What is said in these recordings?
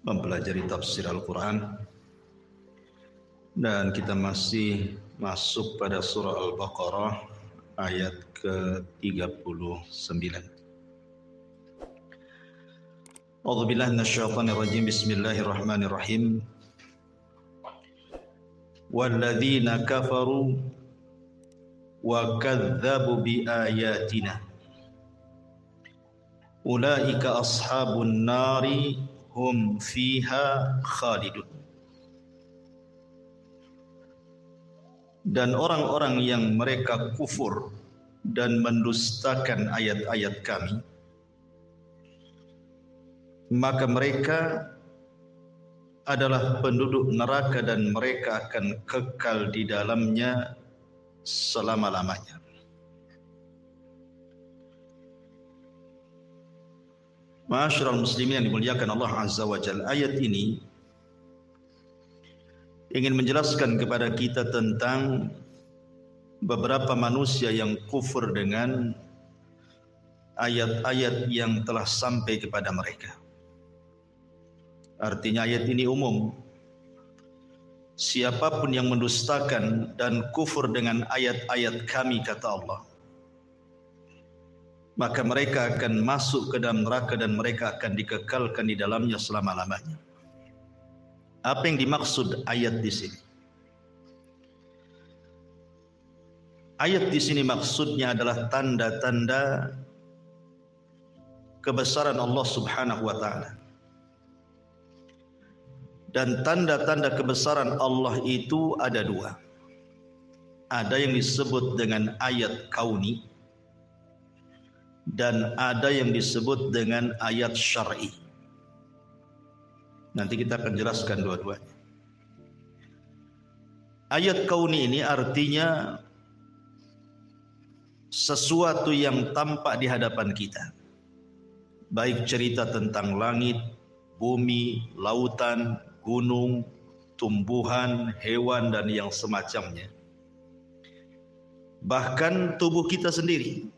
mempelajari tafsir Al-Quran, dan kita masih masuk pada surah Al-Baqarah ayat ke-39. A'udzubillahi minasyaitonir rajim. Bismillahirrahmanirrahim. Walladzina kafaru wa kadzdzabu biayatina ulaika ashabun nari hum fiha khalidun. Dan orang-orang yang mereka kufur dan mendustakan ayat-ayat kami, maka mereka adalah penduduk neraka dan mereka akan kekal di dalamnya selama-lamanya. Ma'asyiral muslimin yang dimuliakan Allah Azza wa Jalla, ayat ini ingin menjelaskan kepada kita tentang beberapa manusia yang kufur dengan ayat-ayat yang telah sampai kepada mereka. Artinya ayat ini umum. Siapapun yang mendustakan dan kufur dengan ayat-ayat kami, kata Allah, maka mereka akan masuk ke dalam neraka dan mereka akan dikekalkan di dalamnya selama-lamanya. Apa yang dimaksud ayat di sini? Ayat di sini maksudnya adalah tanda-tanda kebesaran Allah Subhanahu wa taala. Dan tanda-tanda kebesaran Allah itu ada dua. Ada yang disebut dengan ayat kauni dan ada yang disebut dengan ayat syar'i. Nanti kita akan jelaskan dua-duanya. Ayat kauni ini artinya sesuatu yang tampak di hadapan kita. Baik cerita tentang langit, bumi, lautan, gunung, tumbuhan, hewan, dan yang semacamnya. Bahkan tubuh kita sendiri.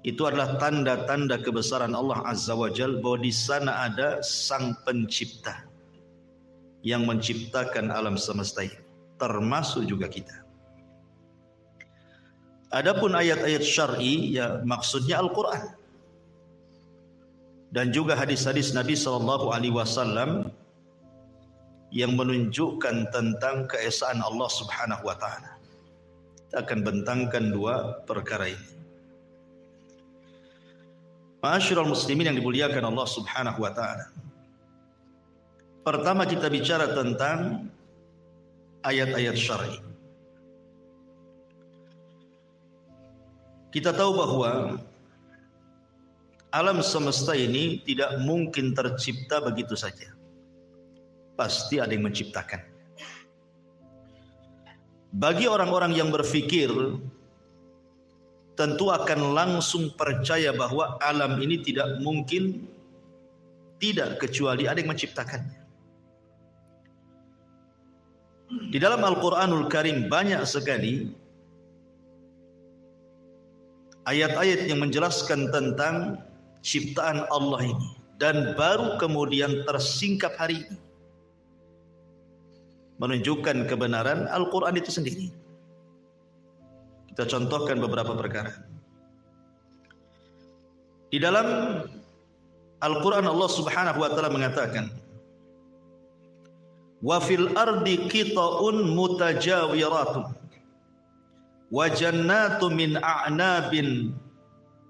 Itu adalah tanda-tanda kebesaran Allah Azza wa Jalla, bahwa di sana ada Sang Pencipta yang menciptakan alam semesta ini, termasuk juga kita. Adapun ayat-ayat syar'i, ya maksudnya Al-Quran dan juga hadis-hadis Nabi SAW yang menunjukkan tentang keesaan Allah Subhanahu wa taala. Kita akan bentangkan dua perkara ini. Ma'asyiral muslimin yang dimuliakan Allah Subhanahu wa taala. Pertama kita bicara tentang ayat-ayat syar'i. Kita tahu bahwa alam semesta ini tidak mungkin tercipta begitu saja. Pasti ada yang menciptakan. Bagi orang-orang yang berfikir, tentu akan langsung percaya bahwa alam ini tidak mungkin tidak kecuali ada yang menciptakannya. Di dalam Al-Quranul Karim banyak sekali ayat-ayat yang menjelaskan tentang ciptaan Allah ini, dan baru kemudian tersingkap hari ini menunjukkan kebenaran Al-Quran itu sendiri. Kita contohkan beberapa perkara. Di dalam Al-Quran Allah Subhanahu wa taala mengatakan, wa fil ardi qita'un mutajawiratun wa jannatu min a'nabin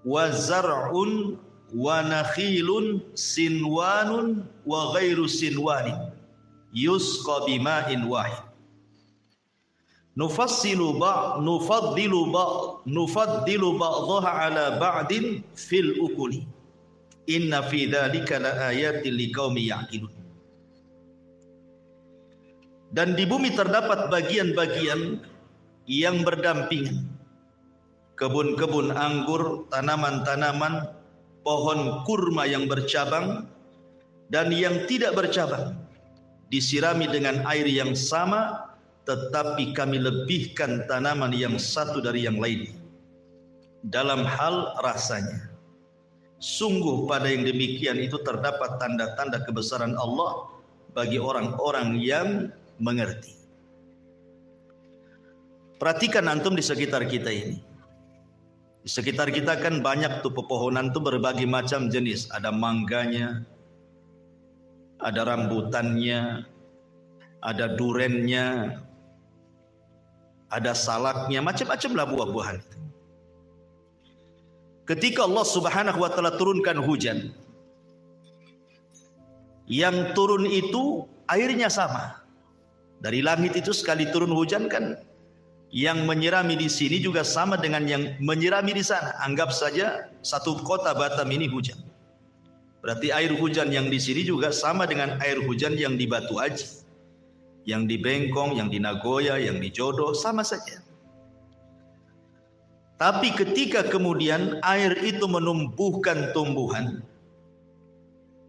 wa zar'un wa nakhilun sinwanun wa ghairu sinwanin yusqa bima'in wahid nufaddilu ba'daha ala ba'din fil ukuli inna fi dzalika laayatin liqaumin ya'qilun. Dan di bumi terdapat bagian-bagian yang berdampingan, kebun-kebun anggur, tanaman-tanaman, pohon kurma yang bercabang dan yang tidak bercabang, disirami dengan air yang sama, tetapi kami lebihkan tanaman yang satu dari yang lain dalam hal rasanya. Sungguh pada yang demikian itu terdapat tanda-tanda kebesaran Allah bagi orang-orang yang mengerti. Perhatikan antum di sekitar kita ini. Di sekitar kita kan banyak tuh pepohonan tuh berbagai macam jenis. Ada mangganya, ada rambutannya, ada durennya, ada salaknya, macam-macam lah buah-buahan. Ketika Allah Subhanahu wa taala turunkan hujan, yang turun itu airnya sama. Dari langit itu sekali turun hujan kan yang menyirami di sini juga sama dengan yang menyirami di sana. Anggap saja satu kota Batam ini hujan. Berarti air hujan yang di sini juga sama dengan air hujan yang di Batu Aji, yang di Bengkong, yang di Nagoya, yang di Jodo, sama saja. Tapi ketika kemudian air itu menumbuhkan tumbuhan,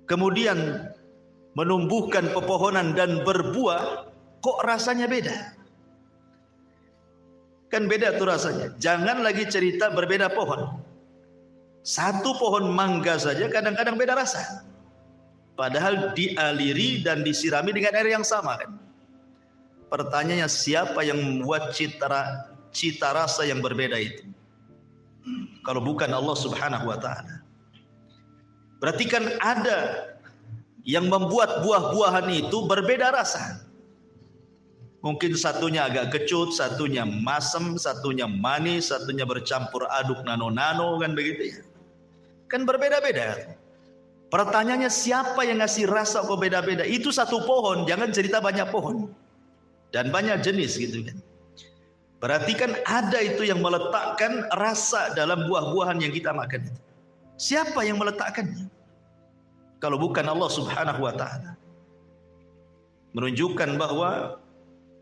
kemudian menumbuhkan pepohonan dan berbuah, kok rasanya beda? Kan beda tuh rasanya. Jangan lagi cerita berbeda pohon. Satu pohon mangga saja kadang-kadang beda rasa. Padahal dialiri dan disirami dengan air yang sama kan. Pertanyaannya, siapa yang membuat cita rasa yang berbeda itu? Kalau bukan Allah Subhanahu wa taala. Berarti kan ada yang membuat buah-buahan itu berbeda rasa. Mungkin satunya agak kecut, satunya masem, satunya manis, satunya bercampur aduk nano-nano, kan begitu ya. Kan berbeda-beda. Pertanyaannya, siapa yang ngasih rasa kok beda-beda? Itu satu pohon, jangan cerita banyak pohon. Dan banyak jenis gitu kan. Berarti kan ada itu yang meletakkan rasa dalam buah-buahan yang kita makan itu. Siapa yang meletakkannya? Kalau bukan Allah Subhanahu wa taala. Menunjukkan bahwa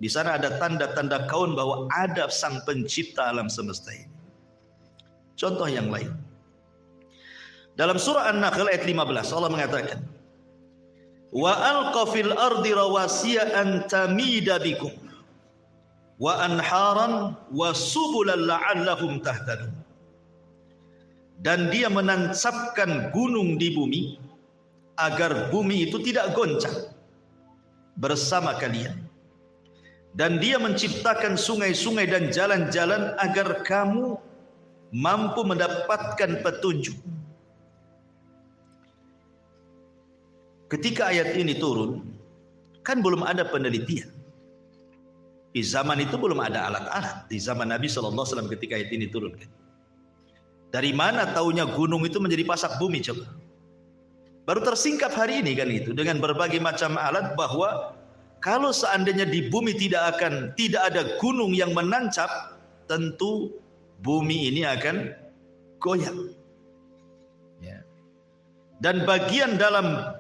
di sana ada tanda-tanda kaun bahwa ada sang pencipta alam semesta ini. Contoh yang lain. Dalam surah An-Nahl ayat 15 Allah mengatakan, "Wa alqa fil ardi rawasiya an tamida bikum wa anharan wa subulan la'allahum tahtadun." Dan dia menancapkan gunung di bumi agar bumi itu tidak goncang bersama kalian. Dan dia menciptakan sungai-sungai dan jalan-jalan agar kamu mampu mendapatkan petunjuk. Ketika ayat ini turun, kan belum ada penelitian. Di zaman itu belum ada alat-alat. Di zaman Nabi SAW ketika ayat ini turun. Dari mana taunya gunung itu menjadi pasak bumi coba? Baru tersingkap hari ini kan itu. Dengan berbagai macam alat bahwa kalau seandainya di bumi tidak ada gunung yang menancap, tentu bumi ini akan goyang. Ya. Dan bagian dalam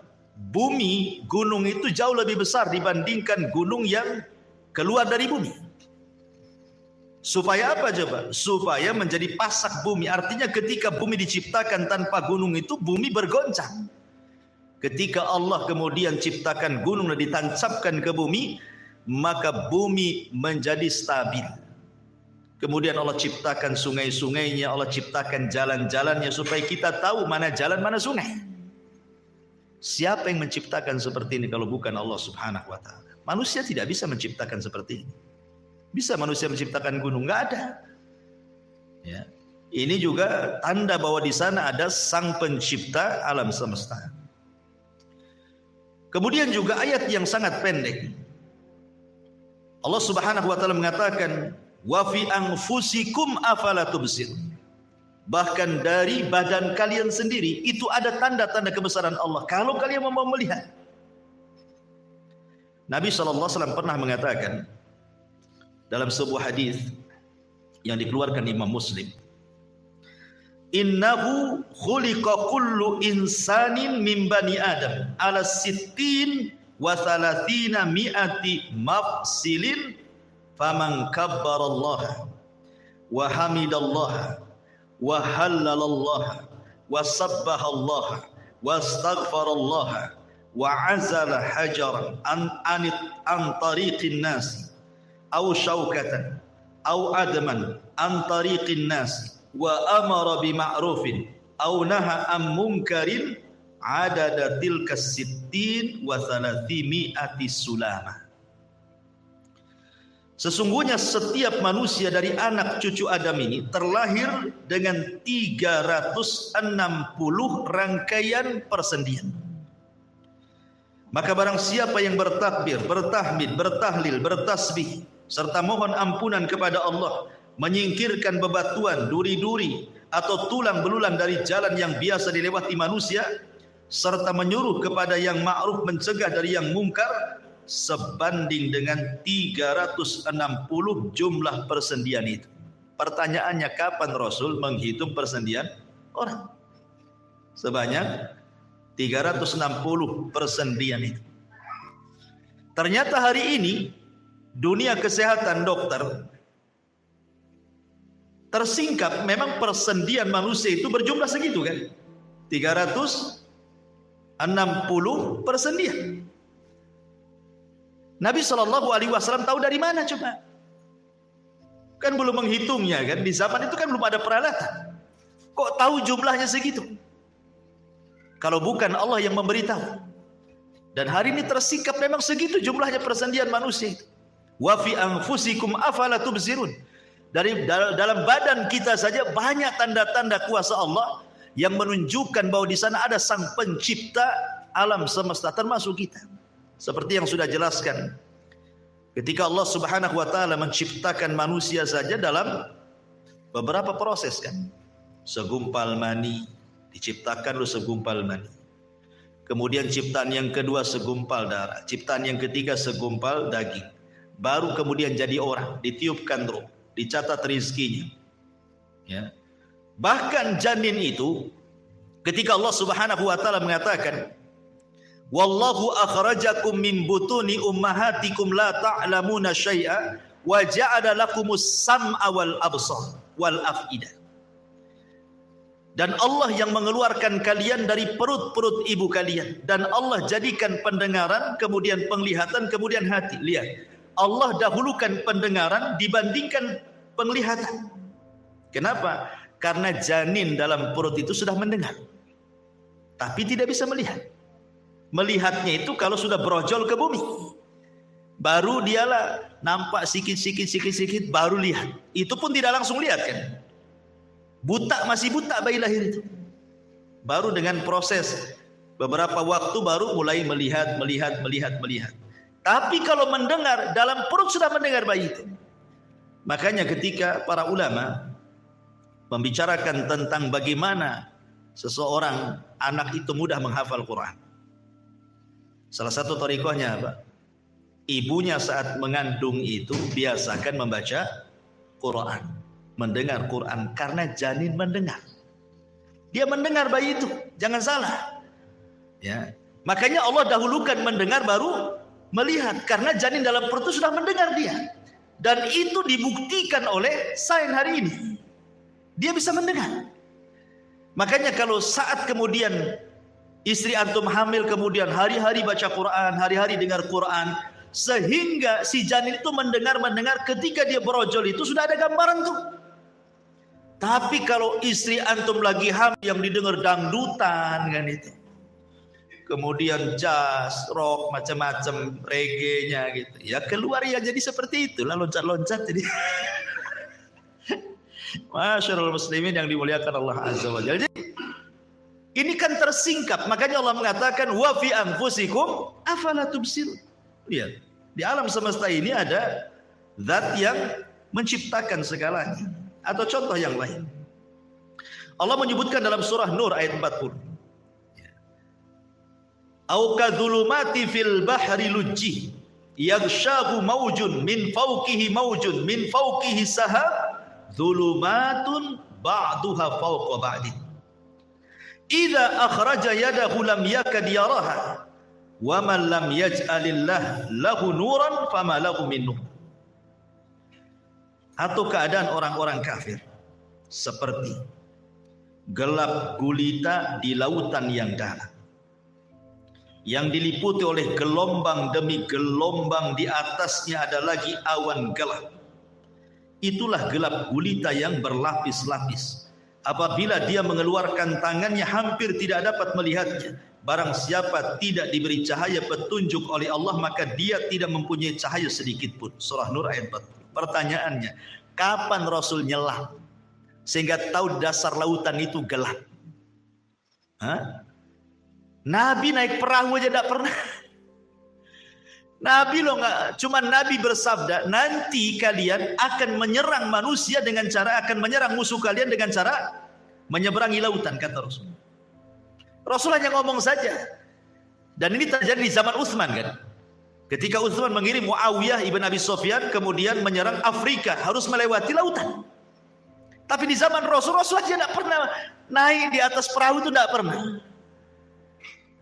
bumi, gunung itu jauh lebih besar dibandingkan gunung yang keluar dari bumi. Supaya apa coba? Supaya menjadi pasak bumi. Artinya ketika bumi diciptakan tanpa gunung itu, bumi bergoncang. Ketika Allah kemudian ciptakan gunung dan ditancapkan ke bumi, maka bumi menjadi stabil. Kemudian Allah ciptakan sungai-sungainya, Allah ciptakan jalan-jalannya supaya kita tahu mana jalan, mana sungai. Siapa yang menciptakan seperti ini kalau bukan Allah Subhanahu wa taala? Manusia tidak bisa menciptakan seperti ini. Bisa manusia menciptakan gunung? Enggak ada. Ya. Ini juga tanda bahwa di sana ada sang pencipta alam semesta. Kemudian juga ayat yang sangat pendek. Allah Subhanahu wa taala mengatakan, "Wa fi anfusikum afala tubsirun." Bahkan dari badan kalian sendiri itu ada tanda-tanda kebesaran Allah kalau kalian mau melihat. Nabi SAW pernah mengatakan dalam sebuah hadis yang dikeluarkan Imam Muslim, "Innahu khuliqa kullu insanin min bani Adam ala sittin wa thalathina mi'ati mafsilin faman kabbarallaha wa hamidallaha wa hallalallaha wa sabbahallaha wa astaghfarallaha wa azala hajaran an tariqin nasi aw syaukatan aw adaman an tariqin nasi wa amara bima'rufin au naha am munkarin adada tilka sittin wa thalathimi'ati sulamah. Sesungguhnya setiap manusia dari anak cucu Adam ini terlahir dengan 360 rangkaian persendian. Maka barang siapa yang bertakbir, bertahmid, bertahlil, bertasbih serta mohon ampunan kepada Allah, menyingkirkan bebatuan, duri-duri atau tulang belulang dari jalan yang biasa dilewati manusia, serta menyuruh kepada yang ma'ruf, mencegah dari yang mungkar, sebanding dengan 360 jumlah persendian itu. Pertanyaannya, kapan Rasul menghitung persendian orang? Sebanyak 360 persendian itu. Ternyata hari ini dunia kesehatan dokter tersingkap, memang persendian manusia itu berjumlah segitu kan? 360 persendian. Nabi SAW tahu dari mana coba? Kan belum menghitungnya kan? Di zaman itu kan belum ada peralatan. Kok tahu jumlahnya segitu? Kalau bukan Allah yang memberitahu. Dan hari ini tersingkap memang segitu jumlahnya persendian manusia itu. Wa fi anfusikum afala tubsirun. Dalam badan kita saja banyak tanda-tanda kuasa Allah yang menunjukkan bahwa di sana ada sang pencipta alam semesta termasuk kita. Seperti yang sudah jelaskan, ketika Allah Subhanahu wa taala menciptakan manusia saja dalam beberapa proses kan. Segumpal mani, diciptakan lu segumpal mani. Kemudian ciptaan yang kedua segumpal darah, ciptaan yang ketiga segumpal daging. Baru kemudian jadi orang, ditiupkan ruh, dicatat rizkinya. Ya. Bahkan janin itu ketika Allah Subhanahu wa taala mengatakan, wallahu akhrajakum min butuni ummahatikum la ta'lamuna syai'a wa ja'ala lakumus sam'a wal absar wal af'idah. Dan Allah yang mengeluarkan kalian dari perut-perut ibu kalian, dan Allah jadikan pendengaran, kemudian penglihatan, kemudian hati. Lihat, Allah dahulukan pendengaran dibandingkan penglihatan. Kenapa? Karena janin dalam perut itu sudah mendengar, tapi tidak bisa melihat. Melihatnya itu kalau sudah brojol ke bumi, baru dialah nampak sikit baru lihat. Itu pun tidak langsung lihat kan. Buta, masih buta bayi lahir itu. Baru dengan proses beberapa waktu baru mulai melihat. Tapi kalau mendengar, dalam perut sudah mendengar bayi itu. Makanya ketika para ulama membicarakan tentang bagaimana seseorang anak itu mudah menghafal Quran, salah satu thariqahnya apa? Ibunya saat mengandung itu biasakan membaca Quran, mendengar Quran, karena janin mendengar. Dia mendengar bayi itu, jangan salah. Ya. Makanya Allah dahulukan mendengar baru melihat, karena janin dalam perut itu sudah mendengar dia. Dan itu dibuktikan oleh sains hari ini. Dia bisa mendengar. Makanya kalau saat kemudian istri antum hamil, kemudian hari-hari baca Quran, hari-hari dengar Quran, sehingga si janin itu mendengar ketika dia berojol itu sudah ada gambaran tuh. Tapi kalau istri antum lagi hamil yang didengar dangdutan kan itu, kemudian jazz, rock, macam-macam, reggae-nya gitu, ya keluar ya jadi seperti itu lah, loncat-loncat jadi. Masyaallah muslimin yang dimuliakan Allah Azza wa Jalla. Ini kan tersingkap, makanya Allah mengatakan wa fi anfusikum afala tubsirun. Lihat, di alam semesta ini ada zat yang menciptakan segalanya. Atau contoh yang lain, Allah menyebutkan dalam surah Nur ayat 40, au kadzulumati fil bahri lujji yaghshahu maujun min fawqihi maujun min fawqihi sahab dzulumatun ba'duha fawqa ba'din idza akhraja yadahu lam yakad yaraha wa man lam yaj'alillah lahu nuran fama lahu min nur. Atau keadaan orang-orang kafir seperti gelap gulita di lautan yang dalam, yang diliputi oleh gelombang demi gelombang, di atasnya ada lagi awan gelap. Itulah gelap gulita yang berlapis-lapis. Apabila dia mengeluarkan tangannya hampir tidak dapat melihatnya. Barang siapa tidak diberi cahaya petunjuk oleh Allah, maka dia tidak mempunyai cahaya sedikit pun. Surah Nur ayat 40. Pertanyaannya, kapan Rasul nyelam sehingga tahu dasar lautan itu gelap? Hah? Nabi naik perahu aja tidak pernah. Nabi loh nggak, cuma Nabi bersabda, nanti kalian akan menyerang manusia dengan cara, akan menyerang musuh kalian dengan cara menyeberangi lautan, kata Rasul. Rasul hanya ngomong saja. Dan ini terjadi di zaman Utsman kan. Ketika Utsman mengirim Muawiyah ibn Abi Sufyan kemudian menyerang Afrika, harus melewati lautan. Tapi di zaman Rasul, Rasul aja tidak pernah naik di atas perahu, itu tidak pernah.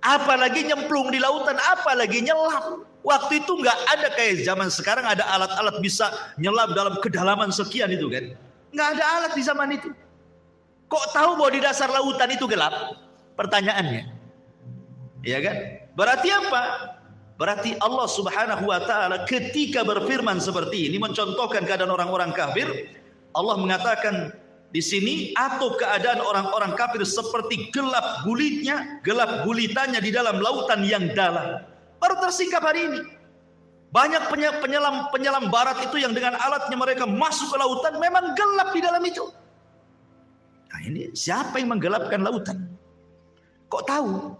Apalagi nyemplung di lautan, apalagi nyelam. Waktu itu nggak ada kayak zaman sekarang ada alat-alat bisa nyelam dalam kedalaman sekian itu kan. Nggak ada alat di zaman itu. Kok tahu bahwa di dasar lautan itu gelap? Pertanyaannya. Ya kan? Berarti apa? Berarti Allah Subhanahu wa taala ketika berfirman seperti ini mencontohkan keadaan orang-orang kafir, Allah mengatakan di sini atau keadaan orang-orang kafir seperti gelap gulitannya di dalam lautan yang dalam. Baru tersingkap hari ini. Banyak penyelam barat itu yang dengan alatnya mereka masuk ke lautan, memang gelap di dalam itu. Nah ini siapa yang menggelapkan lautan? Kok tahu?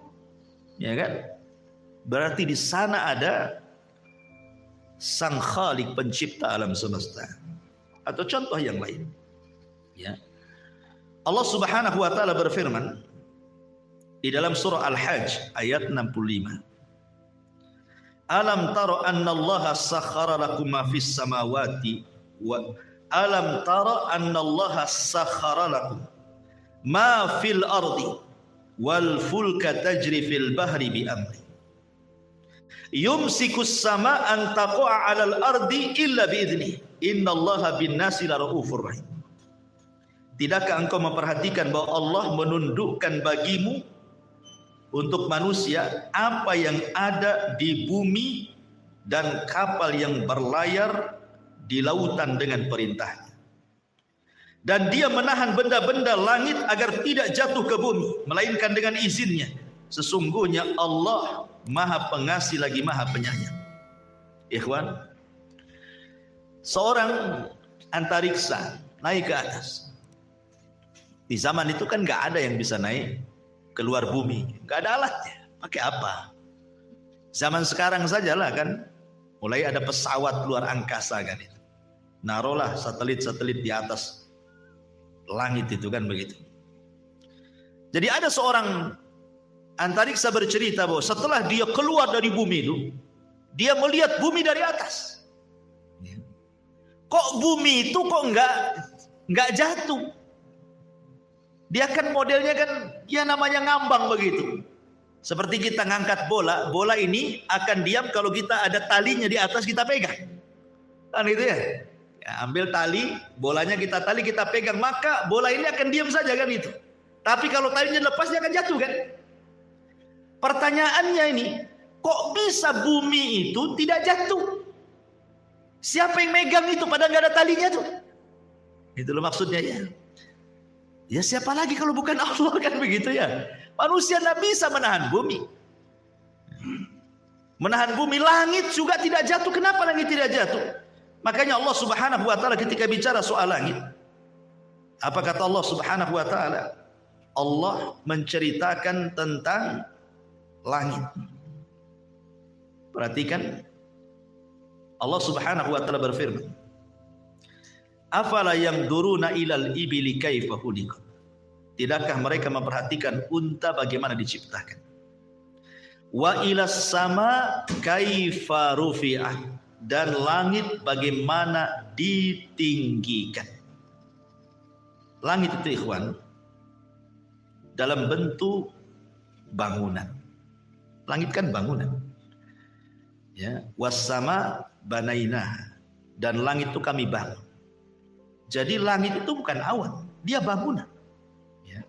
Ya kan? Berarti di sana ada Sang Khalik pencipta alam semesta. Atau contoh yang lain. Ya. Allah Subhanahu wa taala berfirman di dalam surah Al-Hajj ayat 65. Alam tara annallaha sakhara lakum ma fis samawati wa alam tara annallaha sakhara lakum ma fil ardi wal fulka tajri fil bahri bi amri yumsikus sama an taqa'a 'alal ardi illa bi idzni innallaha bin nasi laraufur rahim. Tidakkah engkau memperhatikan bahwa Allah menundukkan bagimu untuk manusia apa yang ada di bumi dan kapal yang berlayar di lautan dengan perintahnya. Dan dia menahan benda-benda langit agar tidak jatuh ke bumi, melainkan dengan izinnya. Sesungguhnya Allah Maha Pengasih lagi Maha Penyayang. Ikhwan, seorang antariksa naik ke atas. Di zaman itu kan nggak ada yang bisa naik keluar bumi, nggak ada alatnya. Pakai apa? Zaman sekarang sajalah kan, mulai ada pesawat luar angkasa kan itu. Naruhlah satelit-satelit di atas langit itu kan begitu. Jadi ada seorang antariksa bercerita bahwa setelah dia keluar dari bumi itu, dia melihat bumi dari atas. Kok bumi itu kok nggak jatuh? Dia kan modelnya kan ya namanya ngambang begitu. Seperti kita ngangkat bola, bola ini akan diam kalau kita ada talinya di atas kita pegang. Kan itu ya. Ya, ambil tali, bolanya kita tali, kita pegang, maka bola ini akan diam saja kan itu. Tapi kalau talinya lepas dia akan jatuh kan. Pertanyaannya ini, kok bisa bumi itu tidak jatuh? Siapa yang megang itu padahal nggak ada talinya tuh? Itu loh maksudnya ya. Ya siapa lagi kalau bukan Allah kan begitu ya. Manusia tidak bisa menahan bumi. Menahan bumi, langit juga tidak jatuh. Kenapa langit tidak jatuh? Makanya Allah Subhanahu wa taala ketika bicara soal langit, apa kata Allah Subhanahu wa taala? Allah menceritakan tentang langit. Perhatikan, Allah Subhanahu wa taala berfirman, afala yamduruna ilal ibili kaifa khuliqat. Tidakkah mereka memperhatikan unta bagaimana diciptakan? Wa ilas sama kaifa rufi'ah, dan langit bagaimana ditinggikan. Langit itu ikhwan dalam bentuk bangunan. Langit kan bangunan. Ya, was sama banainah, dan langit itu kami bangun. Jadi langit itu bukan awan, dia bangunan. Ya.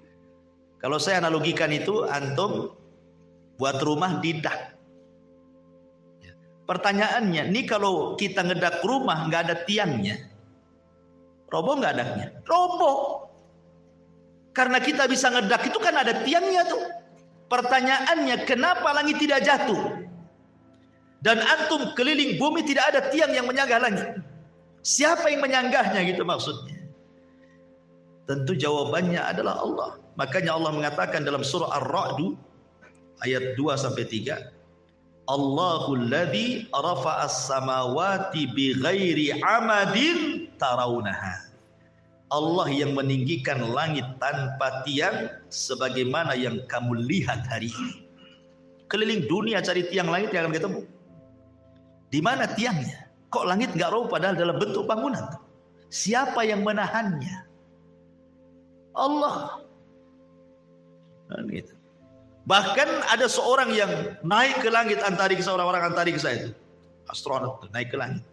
Kalau saya analogikan itu, antum buat rumah di dak. Ya. Pertanyaannya, ini kalau kita ngedak rumah nggak ada tiangnya, roboh nggak daknya? Roboh. Karena kita bisa ngedak itu kan ada tiangnya tuh. Pertanyaannya, kenapa langit tidak jatuh? Dan antum keliling bumi tidak ada tiang yang menyanggah langit. Siapa yang menyanggahnya gitu maksudnya? Tentu jawabannya adalah Allah. Makanya Allah mengatakan dalam surah Ar-Ra'd ayat 2-3, Allahul ladzi rafa'as samawati bighairi amadin tarawunaha. Allah yang meninggikan langit tanpa tiang sebagaimana yang kamu lihat hari ini. Keliling dunia cari tiang langit yang akan ketemu. Di mana tiangnya? Kok langit enggak roboh padahal dalam bentuk bangunan? Siapa yang menahannya? Allah. Gitu. Bahkan ada seorang yang naik ke langit antariksa, orang-orang antariksa itu, astronot naik ke langit,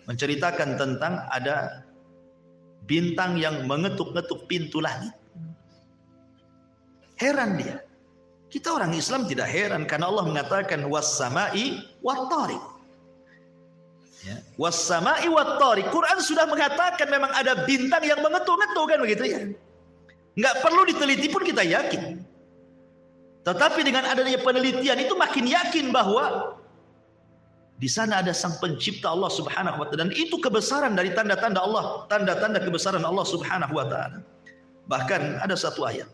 menceritakan tentang ada bintang yang mengetuk-ngetuk pintu langit. Heran dia. Kita orang Islam tidak heran karena Allah mengatakan was-sama'i wat-tariq. Ya, was-sama'i wat-tariq. Quran sudah mengatakan memang ada bintang yang mengetuk-ngetuk kan begitu ya. Enggak perlu diteliti pun kita yakin. Tetapi dengan adanya penelitian itu makin yakin bahwa di sana ada sang pencipta Allah Subhanahu wa taala, dan itu kebesaran dari tanda-tanda Allah, tanda-tanda kebesaran Allah Subhanahu wa taala. Bahkan ada satu ayat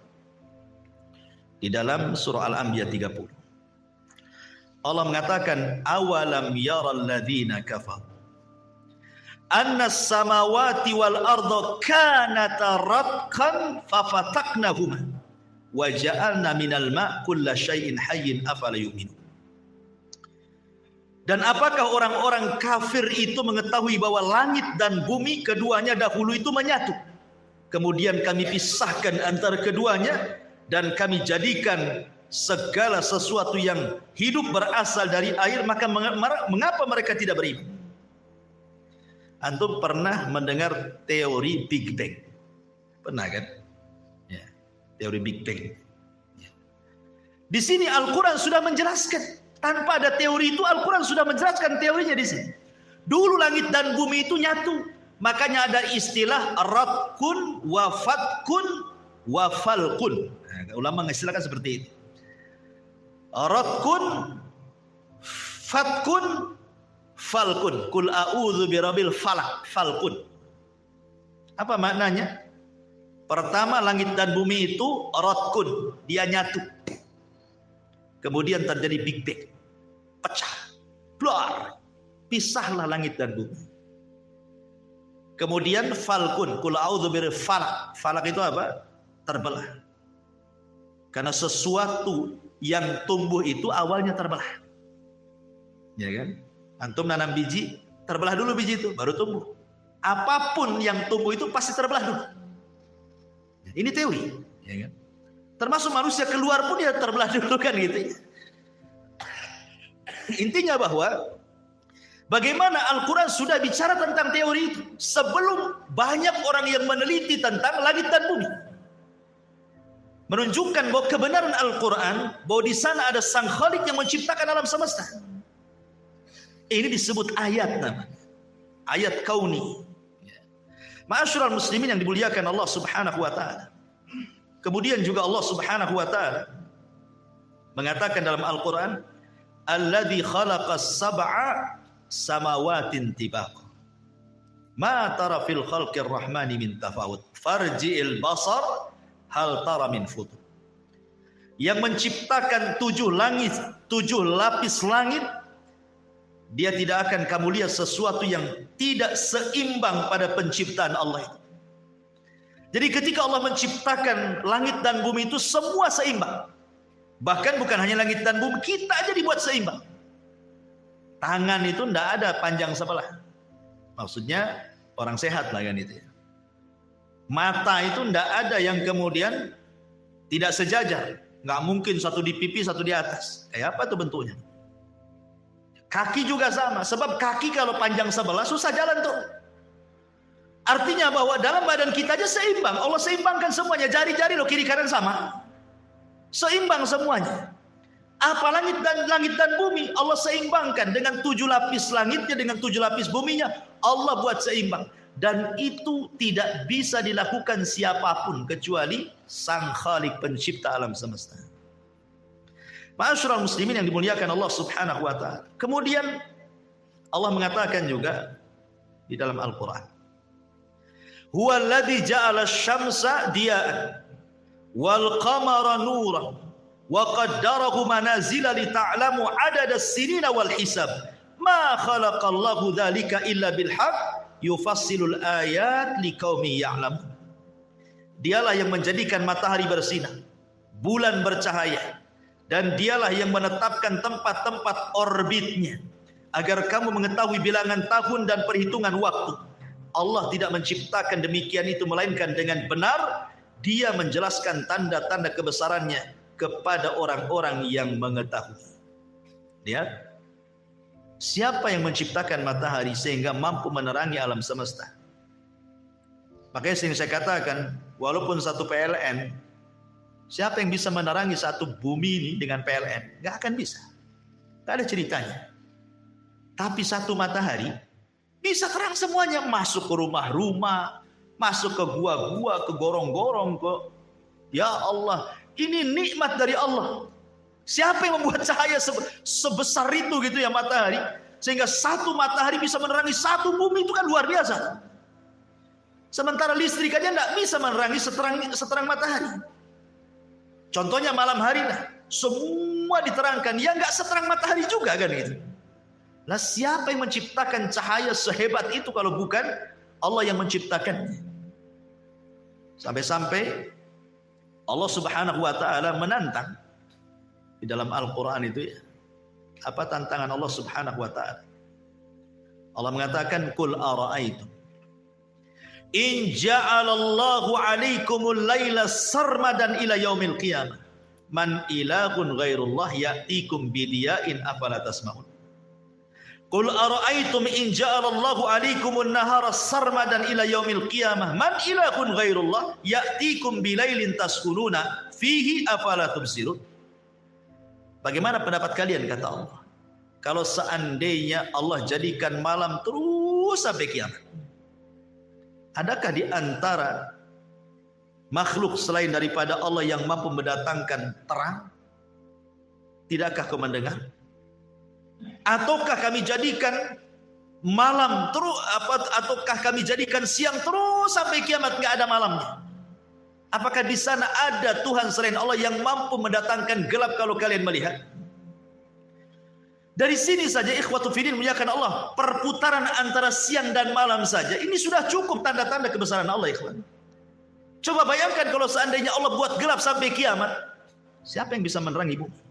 di dalam surah Al-Anbiya 30. Allah mengatakan awalam yaral ladzina kafaru anna as-samawati wal arda kanata ratqan fafataqnahuma wa ja'alna minal ma' kulla syai'in hayyin afala yu'minun. Dan apakah orang-orang kafir itu mengetahui bahwa langit dan bumi keduanya dahulu itu menyatu, kemudian kami pisahkan antara keduanya dan kami jadikan segala sesuatu yang hidup berasal dari air, maka mengapa mereka tidak beriman? Antum pernah mendengar teori Big Bang? Pernah kan? Teori Big Bang. Di sini Al-Quran sudah menjelaskan. Tanpa ada teori itu Al-Quran sudah menjelaskan teorinya di sini. Dulu langit dan bumi itu nyatu. Makanya ada istilah ratkun wa fatkun wa falkun. Nah, ulama mengistilahkan seperti itu. Ratkun, fatkun, falkun. Kul a'udzu birabbil falak, falkun. Apa maknanya? Pertama, langit dan bumi itu ratkun, dia nyatu. Kemudian terjadi Big Bang, pecah, blar, pisahlah langit dan bumi. Kemudian falkun, kul a'udzu birabbil falak. Falak itu apa? Terbelah. Karena sesuatu yang tumbuh itu awalnya terbelah. Ya kan? Antum nanam biji, terbelah dulu biji itu, baru tumbuh. Apapun yang tumbuh itu pasti terbelah dulu. Ini teori, ya kan? Termasuk manusia keluar pun dia terbelah dulu kan gitu ya. Intinya bahwa bagaimana Al-Quran sudah bicara tentang teori itu sebelum banyak orang yang meneliti tentang langit dan bumi. Menunjukkan bahwa kebenaran Al-Quran, bahwa di sana ada sang Khalik yang menciptakan alam semesta. Ini disebut ayat namanya. Ayat kauni. Ma'asyiral muslimin yang dimuliakan Allah Subhanahu wa taala. Kemudian juga Allah Subhanahu wa taala mengatakan dalam Al-Qur'an, "Alladzi khalaqas sab'a samawatin tibaqa. Ma tara fil khalqir rahmani min tafawut. Farji'il basar hal tara min futur." Yang menciptakan 7 langit, 7 lapis langit, dia tidak akan kamu lihat sesuatu yang tidak seimbang pada penciptaan Allah itu. Jadi ketika Allah menciptakan langit dan bumi itu semua seimbang. Bahkan bukan hanya langit dan bumi, kita aja dibuat seimbang. Tangan itu tidak ada panjang sebelah. Maksudnya orang sehat lah kan itu. Mata itu tidak ada yang kemudian tidak sejajar. Nggak mungkin satu di pipi, satu di atas. Kayak apa tuh bentuknya? Kaki juga sama, sebab kaki kalau panjang sebelah susah jalan tuh. Artinya bahwa dalam badan kita aja seimbang. Allah seimbangkan semuanya, jari-jari loh kiri kanan sama. Seimbang semuanya. Apa langit dan bumi Allah seimbangkan dengan 7 lapis langitnya dengan 7 lapis buminya. Allah buat seimbang. dan itu tidak bisa dilakukan siapapun kecuali Sang Khalik pencipta alam semesta. Ma'asyiral muslimin yang dimuliakan Allah Subhanahu wa taala. Kemudian Allah mengatakan juga di dalam Al-Qur'an, "Huwallazi ja'ala asy-syamsa diya'an wal qamara nuran wa qaddarahu manazila li ta'lamu 'adada as-sinina wal hisab. Ma khalaqallahu dzalika illa bil haqq yufassilul ayat liqaumin ya'lamun." Dialah yang menjadikan matahari bersinar, bulan bercahaya, dan dialah yang menetapkan tempat-tempat orbitnya agar kamu mengetahui bilangan tahun dan perhitungan waktu. Allah tidak menciptakan demikian itu melainkan dengan benar. Dia menjelaskan tanda-tanda kebesarannya kepada orang-orang yang mengetahui. Lihat, siapa yang menciptakan matahari sehingga mampu menerangi alam semesta? Makanya sering saya katakan, walaupun satu PLN, siapa yang bisa menerangi satu bumi ini dengan PLN? Gak akan bisa. Gak ada ceritanya. Tapi satu matahari bisa terang semuanya, masuk ke rumah-rumah, masuk ke gua-gua, ke gorong-gorong, ke ya Allah, ini nikmat dari Allah. Siapa yang membuat cahaya sebesar itu gitu ya matahari, sehingga satu matahari bisa menerangi satu bumi, itu kan luar biasa. Sementara listrik aja enggak bisa menerangi seterang matahari. Contohnya malam hari lah, semua diterangkan, ya enggak seterang matahari juga kan gitu. Lah siapa yang menciptakan cahaya sehebat itu kalau bukan Allah yang menciptakannya? Sampai-sampai Allah Subhanahu wa taala menantang di dalam Al-Qur'an itu ya. Apa tantangan Allah Subhanahu wa taala? Allah mengatakan, "Qul ara'aitum in ja'alallahu 'alaikumul laila sarmadan ila yaumil qiyamah man ilahun ghairullah ya'tikum bidiya'in afala tasma'un." Qul ara'aitum in ja'alallahu 'alaikumun nahara sarmadan ila yaumil qiyamah man ilahun ghairullah ya'tikum bilailin taskununa fihi afala tubsirun. Bagaimana pendapat kalian, kata Allah, kalau seandainya Allah jadikan malam terus sampai kiamat? Adakah di antara makhluk selain daripada Allah yang mampu mendatangkan terang? Tidakkah kau mendengar? Ataukah kami jadikan malam terus, ataukah kami jadikan siang terus sampai kiamat nggak ada malamnya? Apakah di sana ada Tuhan selain Allah yang mampu mendatangkan gelap kalau kalian melihat? Dari sini saja ikhwatu fiddin muliakan Allah, perputaran antara siang dan malam saja ini sudah cukup tanda-tanda kebesaran Allah, ikhwan. Coba bayangkan kalau seandainya Allah buat gelap sampai kiamat, siapa yang bisa menerangi bumi?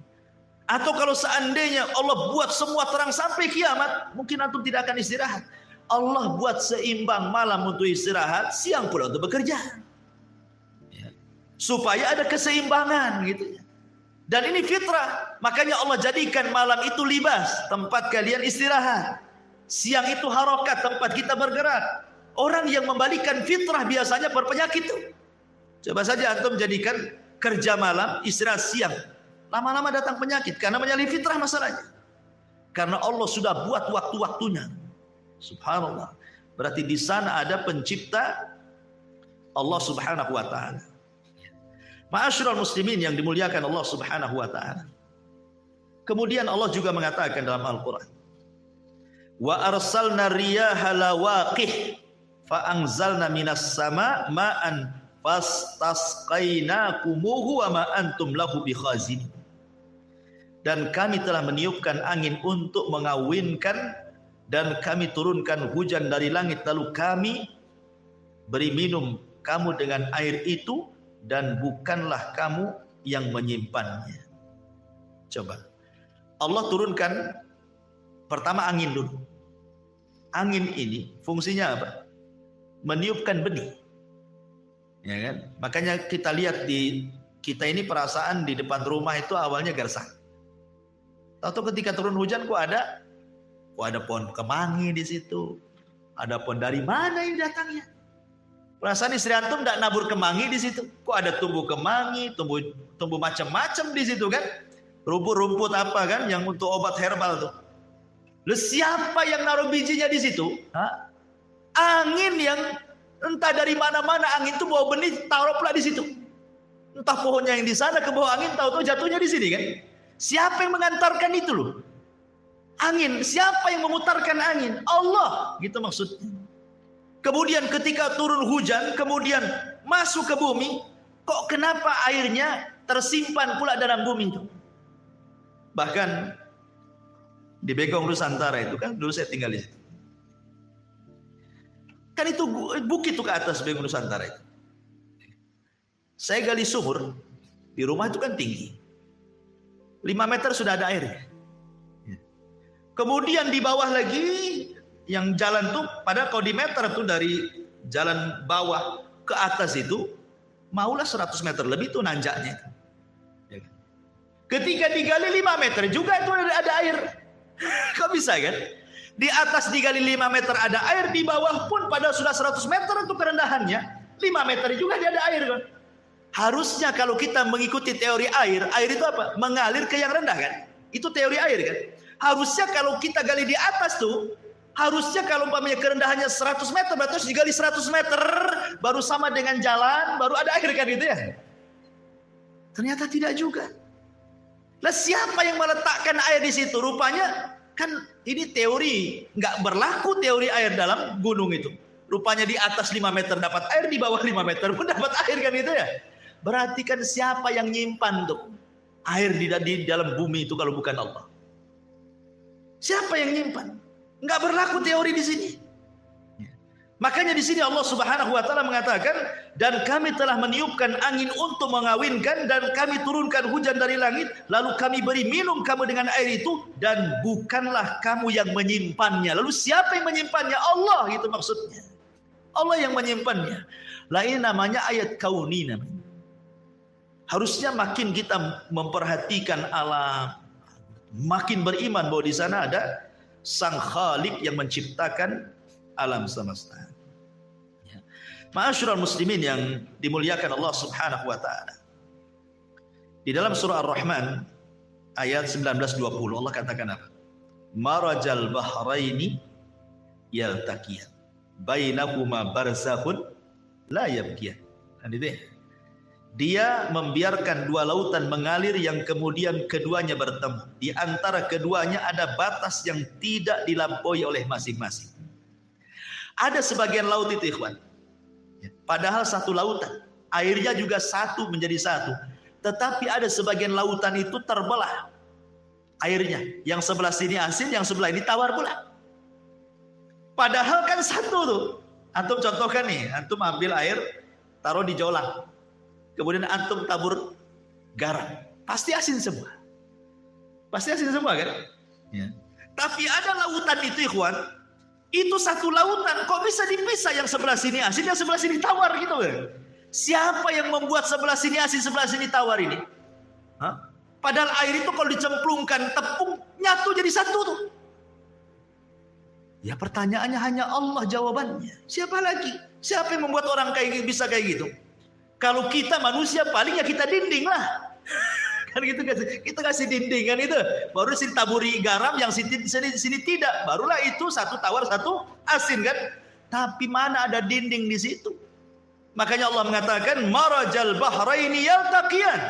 Atau kalau seandainya Allah buat semua terang sampai kiamat, mungkin antum tidak akan istirahat. Allah buat seimbang malam untuk istirahat, siang pula untuk bekerja. Ya. Supaya ada keseimbangan gitu ya. Dan ini fitrah. Makanya Allah jadikan malam itu libas, tempat kalian istirahat. Siang itu harokat, tempat kita bergerak. Orang yang membalikan fitrah biasanya berpenyakit tuh. Coba saja antum jadikan kerja malam, istirahat siang. Lama-lama datang penyakit karena menyalahi fitrah masalahnya. Karena Allah sudah buat waktu-waktunya. Subhanallah. Berarti di sana ada pencipta Allah Subhanahu wa taala. Ma'asyiral muslimin yang dimuliakan Allah Subhanahu wa taala. Kemudian Allah juga mengatakan dalam Al-Qur'an, "Wa arsalna riyaha lawaqih fa anzalna minas sama ma'an fastasqainakumuhu wa ma antum lahu bikhazin." Dan kami telah meniupkan angin untuk mengawinkan, dan kami turunkan hujan dari langit, lalu kami beri minum kamu dengan air itu, dan bukanlah kamu yang menyimpannya. Coba, Allah turunkan pertama angin dulu. Angin ini fungsinya apa? Meniupkan benih. Ya kan? Makanya kita lihat di kita ini perasaan di depan rumah itu awalnya gersang. Tahu ketika turun hujan kok ada pohon kemangi di situ. Ada pohon, dari mana ini datangnya? Perasaan istri antum tidak nabur kemangi di situ. Kok ada tumbuh kemangi, tumbuh macam-macam di situ kan? Rumput-rumput apa kan yang untuk obat herbal tuh. Lalu siapa yang naruh bijinya di situ? Hah? Angin yang entah dari mana-mana angin itu bawa benih taruh pula di situ. Entah pohonnya yang di sana ke bawah angin, tahu-tahu jatuhnya di sini kan? Siapa yang mengantarkan itu loh? Angin. Siapa yang memutarkan angin? Allah. Gitu maksudnya. Kemudian ketika turun hujan, kemudian masuk ke bumi, kok kenapa airnya tersimpan pula dalam bumi itu? Bahkan di Begong Nusantara itu kan dulu saya tinggal di situ. Kan itu bukit tuh ke atas Begong Nusantara itu. Saya gali sumur, di rumah itu kan tinggi. 5 meter sudah ada air. Kemudian di bawah lagi, yang jalan tuh, padahal kalau di meter tuh dari jalan bawah ke atas itu, maulah 100 meter lebih tuh nanjaknya. Ketika digali 5 meter juga itu ada air. Kok bisa kan? Di atas digali 5 meter ada air, di bawah pun padahal sudah 100 meter untuk kerendahannya, 5 meter juga dia ada air kan? Harusnya kalau kita mengikuti teori air itu apa? Mengalir ke yang rendah kan? Itu teori air kan? Harusnya kalau kita gali di atas tuh, harusnya kalau umpamanya kerendahannya 100 meter, berarti harus digali 100 meter, baru sama dengan jalan, baru ada air kan gitu ya? Ternyata tidak juga. Lah siapa yang meletakkan air di situ? Rupanya kan ini teori, nggak berlaku teori air dalam gunung itu. Rupanya di atas 5 meter dapat air, di bawah 5 meter pun dapat air kan itu ya? Berarti kan siapa yang nyimpan tuh air di dalam bumi itu kalau bukan Allah? Siapa yang nyimpan? Enggak berlaku teori di sini. Makanya di sini Allah Subhanahu wa taala mengatakan, dan kami telah meniupkan angin untuk mengawinkan, dan kami turunkan hujan dari langit, lalu kami beri minum kamu dengan air itu, dan bukanlah kamu yang menyimpannya. Lalu siapa yang menyimpannya? Allah, itu maksudnya. Allah yang menyimpannya. Lah ini namanya ayat kauni namanya. Harusnya makin kita memperhatikan alam, makin beriman bahwa di sana ada Sang Khalik yang menciptakan alam semesta. Ya. Ma'asyiral muslimin yang dimuliakan Allah Subhanahu wa taala. Di dalam surah Ar-Rahman ayat 19-20 Allah katakan apa? Marajal bahraini yaltaqiyan bainahuma barzakhun la yabghiyan. Kan itu ya? Dia membiarkan dua lautan mengalir yang kemudian keduanya bertemu. Di antara keduanya ada batas yang tidak dilampaui oleh masing-masing. Ada sebagian laut itu ikhwan, padahal satu lautan, airnya juga satu menjadi satu. Tetapi ada sebagian lautan itu terbelah airnya. Yang sebelah sini asin, yang sebelah ini tawar pula. Padahal kan satu tuh. Antum contohkan nih, antum ambil air, taruh di jolang. Kemudian antum tabur garam, pasti asin semua. Pasti asin semua kan? Ya. Tapi ada lautan itu ikhwan, itu satu lautan, kok bisa dipisah yang sebelah sini asin, yang sebelah sini tawar gitu kan? Siapa yang membuat sebelah sini asin, sebelah sini tawar ini? Hah? Padahal air itu kalau dicemplungkan tepung, nyatu jadi satu tuh. Ya pertanyaannya hanya Allah jawabannya. Siapa lagi? Siapa yang membuat orang kayak bisa kayak gitu? Kalau kita manusia paling ya kita dinding lah. Kan gitu, kita kasih dinding kan itu. Baru sini taburi garam, yang sini tidak. Barulah itu satu tawar, satu asin kan. Tapi mana ada dinding di situ? Makanya Allah mengatakan marajal bahraini yaltaqiyan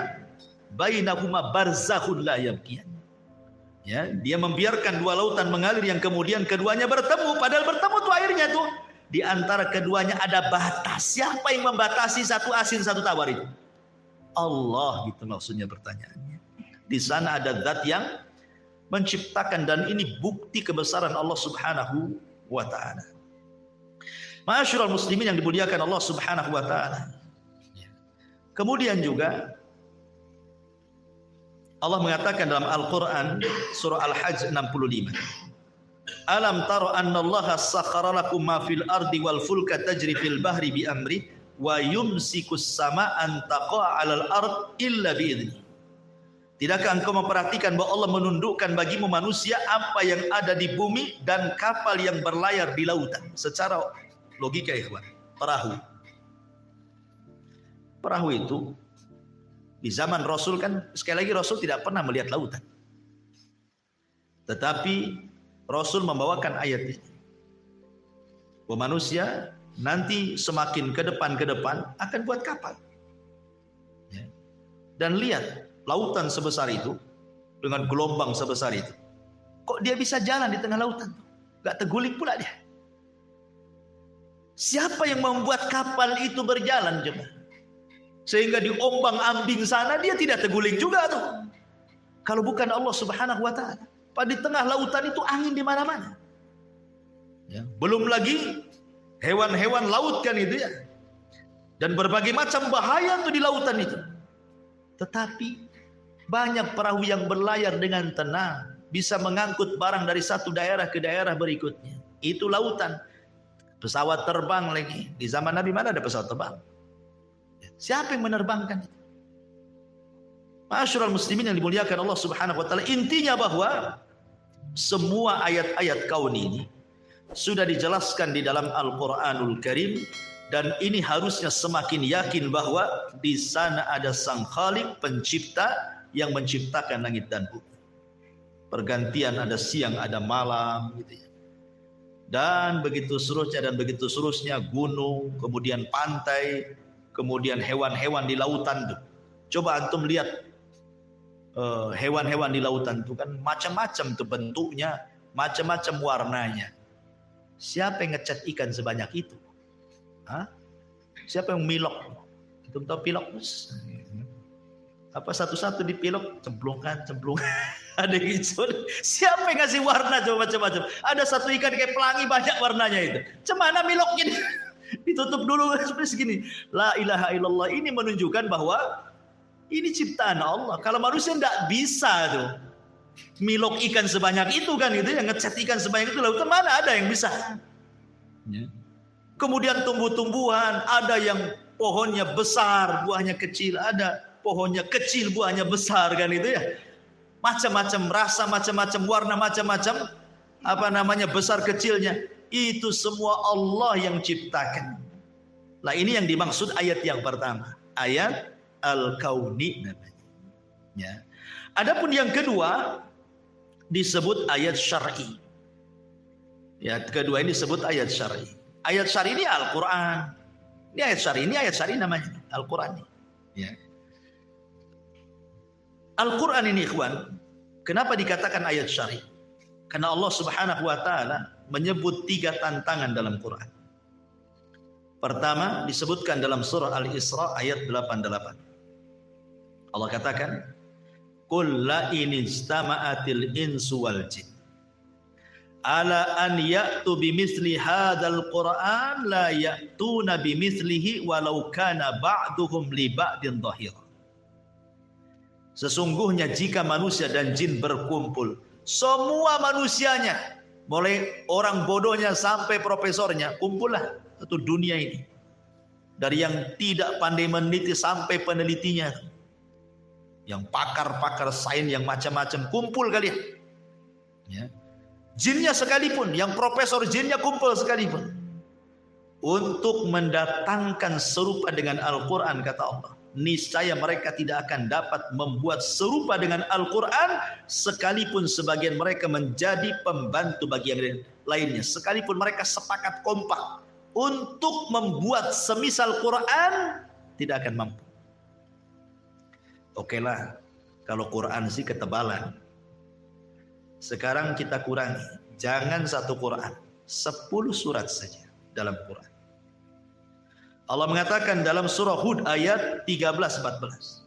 bainahuma barzakhun la yabghiyan. Ya, dia membiarkan dua lautan mengalir yang kemudian keduanya bertemu. Padahal bertemu tuh airnya tuh. Di antara keduanya ada batas. Siapa yang membatasi satu asin satu tawar itu? Allah, gitu maksudnya pertanyaannya. Di sana ada zat yang menciptakan, dan ini bukti kebesaran Allah Subhanahu wa taala. Ma'asyiral muslimin yang dimuliakan Allah Subhanahu wa taala. Kemudian juga Allah mengatakan dalam Al-Qur'an surah Al-Hajj 65. Alam taro annallaha sakhara lakum ma fil ardi wal fulka tajri fil bahri bi amri wa yumsikus sama an taqa'a 'alal ard illa bi idzni. Tidakkah engkau memperhatikan bahwa Allah menundukkan bagimu manusia apa yang ada di bumi dan kapal yang berlayar di lautan? Secara logika ikhwan, perahu itu di zaman Rasul kan, sekali lagi Rasul tidak pernah melihat lautan. Tetapi Rasul membawakan ayat ini. bahwa manusia nanti semakin ke depan akan buat kapal. Ya. Dan lihat lautan sebesar itu dengan gelombang sebesar itu. Kok dia bisa jalan di tengah lautan? Gak terguling pula dia. Siapa yang membuat kapal itu berjalan coba? Sehingga di ombang-ambing sana dia tidak terguling juga tuh. Kalau bukan Allah Subhanahu wa taala. Di tengah lautan itu angin di mana-mana. Ya. Belum lagi hewan-hewan laut kan itu ya. Dan berbagai macam bahaya tuh di lautan itu. Tetapi banyak perahu yang berlayar dengan tenang, bisa mengangkut barang dari satu daerah ke daerah berikutnya. Itu lautan. Pesawat terbang lagi. Di zaman Nabi mana ada pesawat terbang? Siapa yang menerbangkan itu? Ma'asyiral muslimin yang dimuliakan Allah Subhanahu wa taala, intinya bahwa semua ayat-ayat kaun ini sudah dijelaskan di dalam Al-Qur'anul Karim, dan ini harusnya semakin yakin bahwa di sana ada Sang Khalik, pencipta yang menciptakan langit dan bumi. Pergantian ada siang, ada malam gitu ya. Dan begitu seterusnya, gunung, kemudian pantai, kemudian hewan-hewan di lautan tuh. Coba antum lihat hewan-hewan di lautan itu kan macam-macam tuh bentuknya, macam-macam warnanya. Siapa yang ngecat ikan sebanyak itu? Hah? Siapa yang milok? Antum tahu pilok? Apa satu-satu dipilok, cemplungkan. Ada gitu. Siapa yang ngasih warna coba macam-macam? Ada satu ikan kayak pelangi banyak warnanya itu. Cemana miloknya? Ditutup dulu seperti segini. La ilaha illallah. Ini menunjukkan bahwa ini ciptaan Allah. Kalau manusia tidak bisa tuh milok ikan sebanyak itu kan gitu, yang ngecat ikan sebanyak itu, lautan mana ada yang bisa? Ya. Kemudian tumbuh-tumbuhan, ada yang pohonnya besar, buahnya kecil, ada pohonnya kecil, buahnya besar kan itu ya. Macam-macam rasa, macam-macam warna, macam-macam besar kecilnya. Itu semua Allah yang ciptakan. Nah ini yang dimaksud ayat yang pertama, ayat Al-Kauni namanya. Ya. Adapun yang kedua disebut ayat syar'i. Ya, kedua ini disebut ayat syar'i. Ayat syar'i ini Al-Qur'an. Ini ayat syar'i namanya Al-Qur'an. Ya. Al-Qur'an ini ikhwan, kenapa dikatakan ayat syar'i? Karena Allah Subhanahu wa taala menyebut 3 tantangan dalam Quran. Pertama disebutkan dalam surah Al-Isra ayat 88. Allah katakan, "Qul la in istama'atil insu wal jin ala an ya'tu bimithli hadzal Qur'an la ya'tuna bimithlihi walau kana ba'duhum li ba'din dhahira." Sesungguhnya jika manusia dan jin berkumpul, semua manusianya, mulai orang bodohnya sampai profesornya, kumpullah satu dunia ini. Dari yang tidak pandai meneliti sampai penelitinya, yang pakar-pakar sains yang macam-macam, kumpul kalian. Ya. Jinnya sekalipun, yang profesor jinnya kumpul sekalipun, untuk mendatangkan serupa dengan Al-Quran, kata Allah, niscaya mereka tidak akan dapat membuat serupa dengan Al-Quran, sekalipun sebagian mereka menjadi pembantu bagi yang lainnya, sekalipun mereka sepakat kompak untuk membuat semisal Quran, tidak akan mampu. Oke lah, kalau Quran sih ketebalan. Sekarang kita kurangi, jangan satu Quran, 10 surat saja dalam Quran. Allah mengatakan dalam surah Hud ayat 13-14,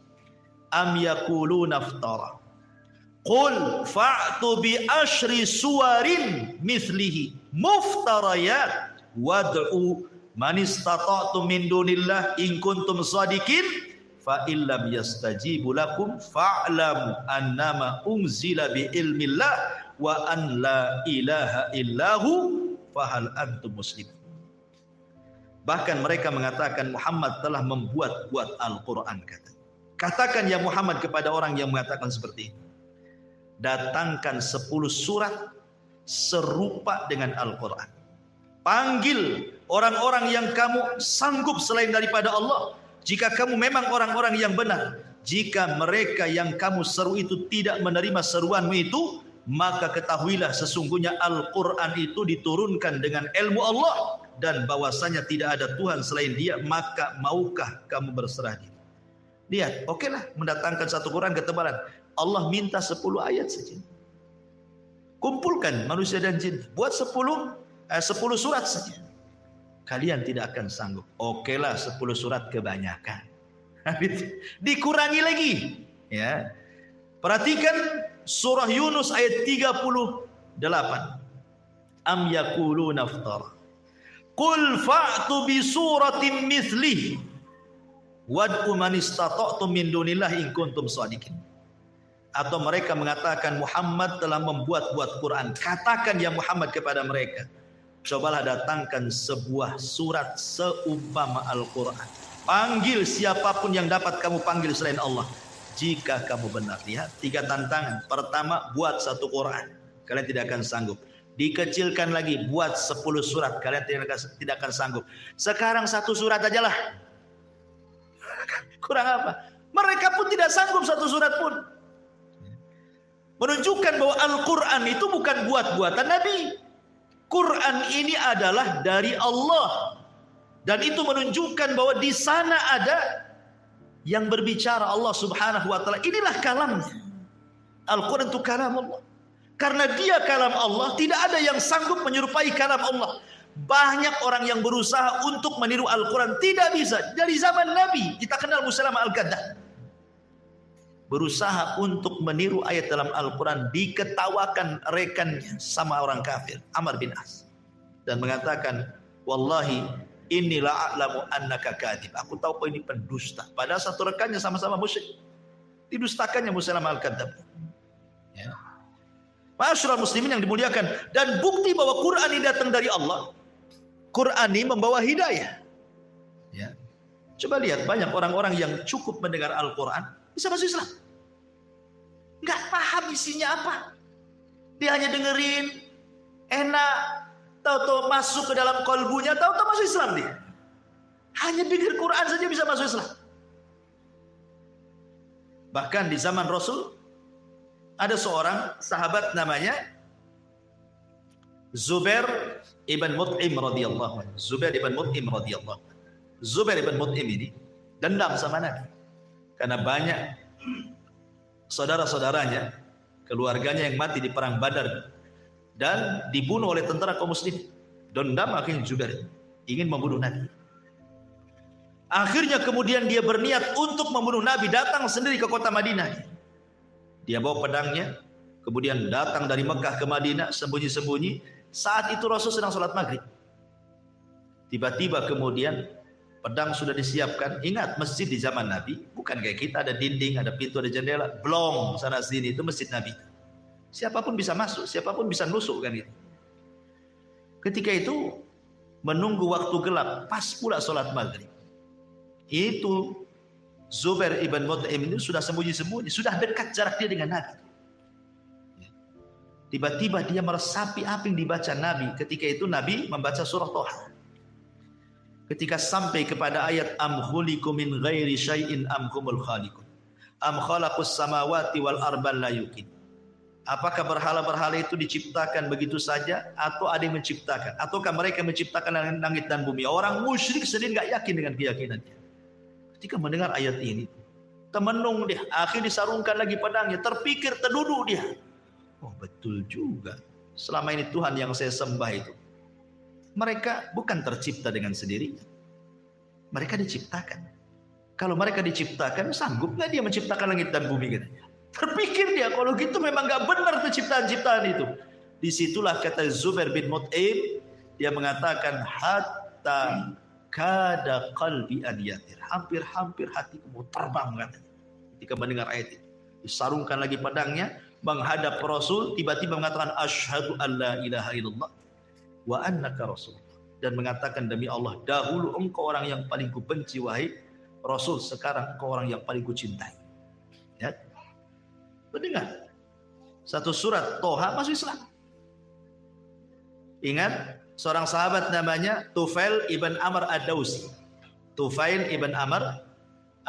Am yakuluna iftara Qul fa'tu bi asyri suwarin mithlihi muftarayat wad'u man istata'tum min dunillah in kuntum shadiqin fa illam yastajibu lakum fa'lamu annama unzila bi ilmillah wa an la ilaha illahu fahal antum muslimun. Bahkan mereka mengatakan Muhammad telah membuat-buat Al-Quran. Katakan ya Muhammad kepada orang yang mengatakan seperti itu, datangkan 10 surat serupa dengan Al-Quran. Panggil orang-orang yang kamu sanggup selain daripada Allah, jika kamu memang orang-orang yang benar. Jika mereka yang kamu seru itu tidak menerima seruanmu itu, maka ketahuilah sesungguhnya Al-Quran itu diturunkan dengan ilmu Allah. dan bahwasanya tidak ada Tuhan selain Dia, maka maukah kamu berserah diri? Lihat, okelah mendatangkan satu Quran ketebalan. Allah minta 10 ayat saja. Kumpulkan manusia dan jin, buat 10 surat saja. Kalian tidak akan sanggup. Okelah 10 surat kebanyakan. Dikurangi lagi. Ya. Perhatikan surah Yunus ayat 38. Am yaquluna iftara. Qul fa'tu bi suratin mithlih wad'u man istata'tum min dunillahi in kuntum shadiqin. Atau mereka mengatakan Muhammad telah membuat-buat Quran. Katakan ya Muhammad kepada mereka, cobalah datangkan sebuah surat seumpama Al-Quran. Panggil siapapun yang dapat kamu panggil selain Allah, jika kamu benar. Lihat, 3 tantangan. Pertama, buat satu Quran. Kalian tidak akan sanggup. Dikecilkan lagi, buat 10 surat. Kalian tidak akan sanggup. Sekarang 1 surat aja lah. Kurang apa? Mereka pun tidak sanggup 1 surat pun. Menunjukkan bahwa Al-Quran itu bukan buat-buatan Nabi. Quran ini adalah dari Allah. Dan itu menunjukkan bahwa di sana ada yang berbicara Allah subhanahu wa ta'ala. Inilah kalamnya. Al-Quran itu kalam Allah. Karena dia kalam Allah, tidak ada yang sanggup menyerupai kalam Allah. Banyak orang yang berusaha untuk meniru Al-Quran, tidak bisa. Dari zaman Nabi, kita kenal Musailamah Al-Kadzdzab. Berusaha untuk meniru ayat dalam Al-Quran, diketawakan rekannya sama orang kafir, Amr bin As. Dan mengatakan, wallahi inni la'alamu annaka kadhib. Aku tahu kau ini pendusta. Padahal satu rekannya sama-sama musyrik. Didustakannya Musailamah Al-Kadzdzab. Ya. Ma'asyiral muslimin yang dimuliakan, dan bukti bahwa Quran ini datang dari Allah. Quran ini membawa hidayah. Ya. Coba lihat, banyak orang-orang yang cukup mendengar Al-Quran bisa masuk Islam. Nggak paham isinya apa. Dia hanya dengerin, enak, tahu-tahu masuk ke dalam kolbunya, tahu-tahu masuk Islam dia. Hanya dengar Quran saja bisa masuk Islam. Bahkan di zaman Rasul ada seorang sahabat namanya Zubair ibn Mut'im radhiyallahu anhu. Zubair ibn Mut'im radhiyallahu anhu. Zubair ibn Mut'im ini dendam sama Nabi karena banyak saudara-saudaranya, keluarganya yang mati di perang Badar dan dibunuh oleh tentara kaum muslimin. Dendam akhirnya Zubair ingin membunuh Nabi. Akhirnya kemudian dia berniat untuk membunuh Nabi, datang sendiri ke kota Madinah. Dia bawa pedangnya, kemudian datang dari Mekah ke Madinah sembunyi-sembunyi. Saat itu Rasul sedang sholat maghrib. Tiba-tiba kemudian pedang sudah disiapkan. Ingat, masjid di zaman Nabi bukan kayak kita, ada dinding, ada pintu, ada jendela. Blong sana sini, itu masjid Nabi. Siapapun bisa masuk, siapapun bisa nusuk kan itu. Ketika itu menunggu waktu gelap, pas pula sholat maghrib. Itu Zubair ibn Mut'im ini sudah sembunyi-sembunyi, sudah dekat jarak dia dengan Nabi. Tiba-tiba dia meresapi apa yang dibaca Nabi. Ketika itu Nabi membaca surah Toha. Ketika sampai kepada ayat am khuliqu min ghairi syai'in am humul khaliqun am khalaqus samawati wal arda la yuqin. Apakah berhala-berhala itu diciptakan begitu saja atau ada yang menciptakan? Ataukah mereka menciptakan langit dan bumi? Orang musyrik sendiri enggak yakin dengan keyakinannya. Ketika mendengar ayat ini, temenung dia, akhirnya disarungkan lagi pedangnya, terpikir, terduduk dia. Oh betul juga, selama ini Tuhan yang saya sembah itu, mereka bukan tercipta dengan sendirinya. Mereka diciptakan. Kalau mereka diciptakan, sanggup nggak dia menciptakan langit dan bumi? Katanya. Terpikir dia, kalau gitu memang nggak benar ciptaan-ciptaan itu. Disitulah kata Zubair bin Mut'im, dia mengatakan hatta kada qalbi adiyatir, hampir-hampir hatiku mau terbang katanya. Ketika mendengar ayat itu, disarungkan lagi pedangnya, menghadap Rasul, tiba-tiba mengatakan asyhadu an la ilaha illallah wa annaka rasulullah, dan mengatakan demi Allah, dahulu engkau orang yang paling kubenci wahai Rasul, sekarang engkau orang yang paling kucintai. Ya. Mendengar satu surat Toha masuk Islam. Ingat, seorang sahabat namanya Tufail ibn Amr ad-Dawsi. Tufail ibn Amr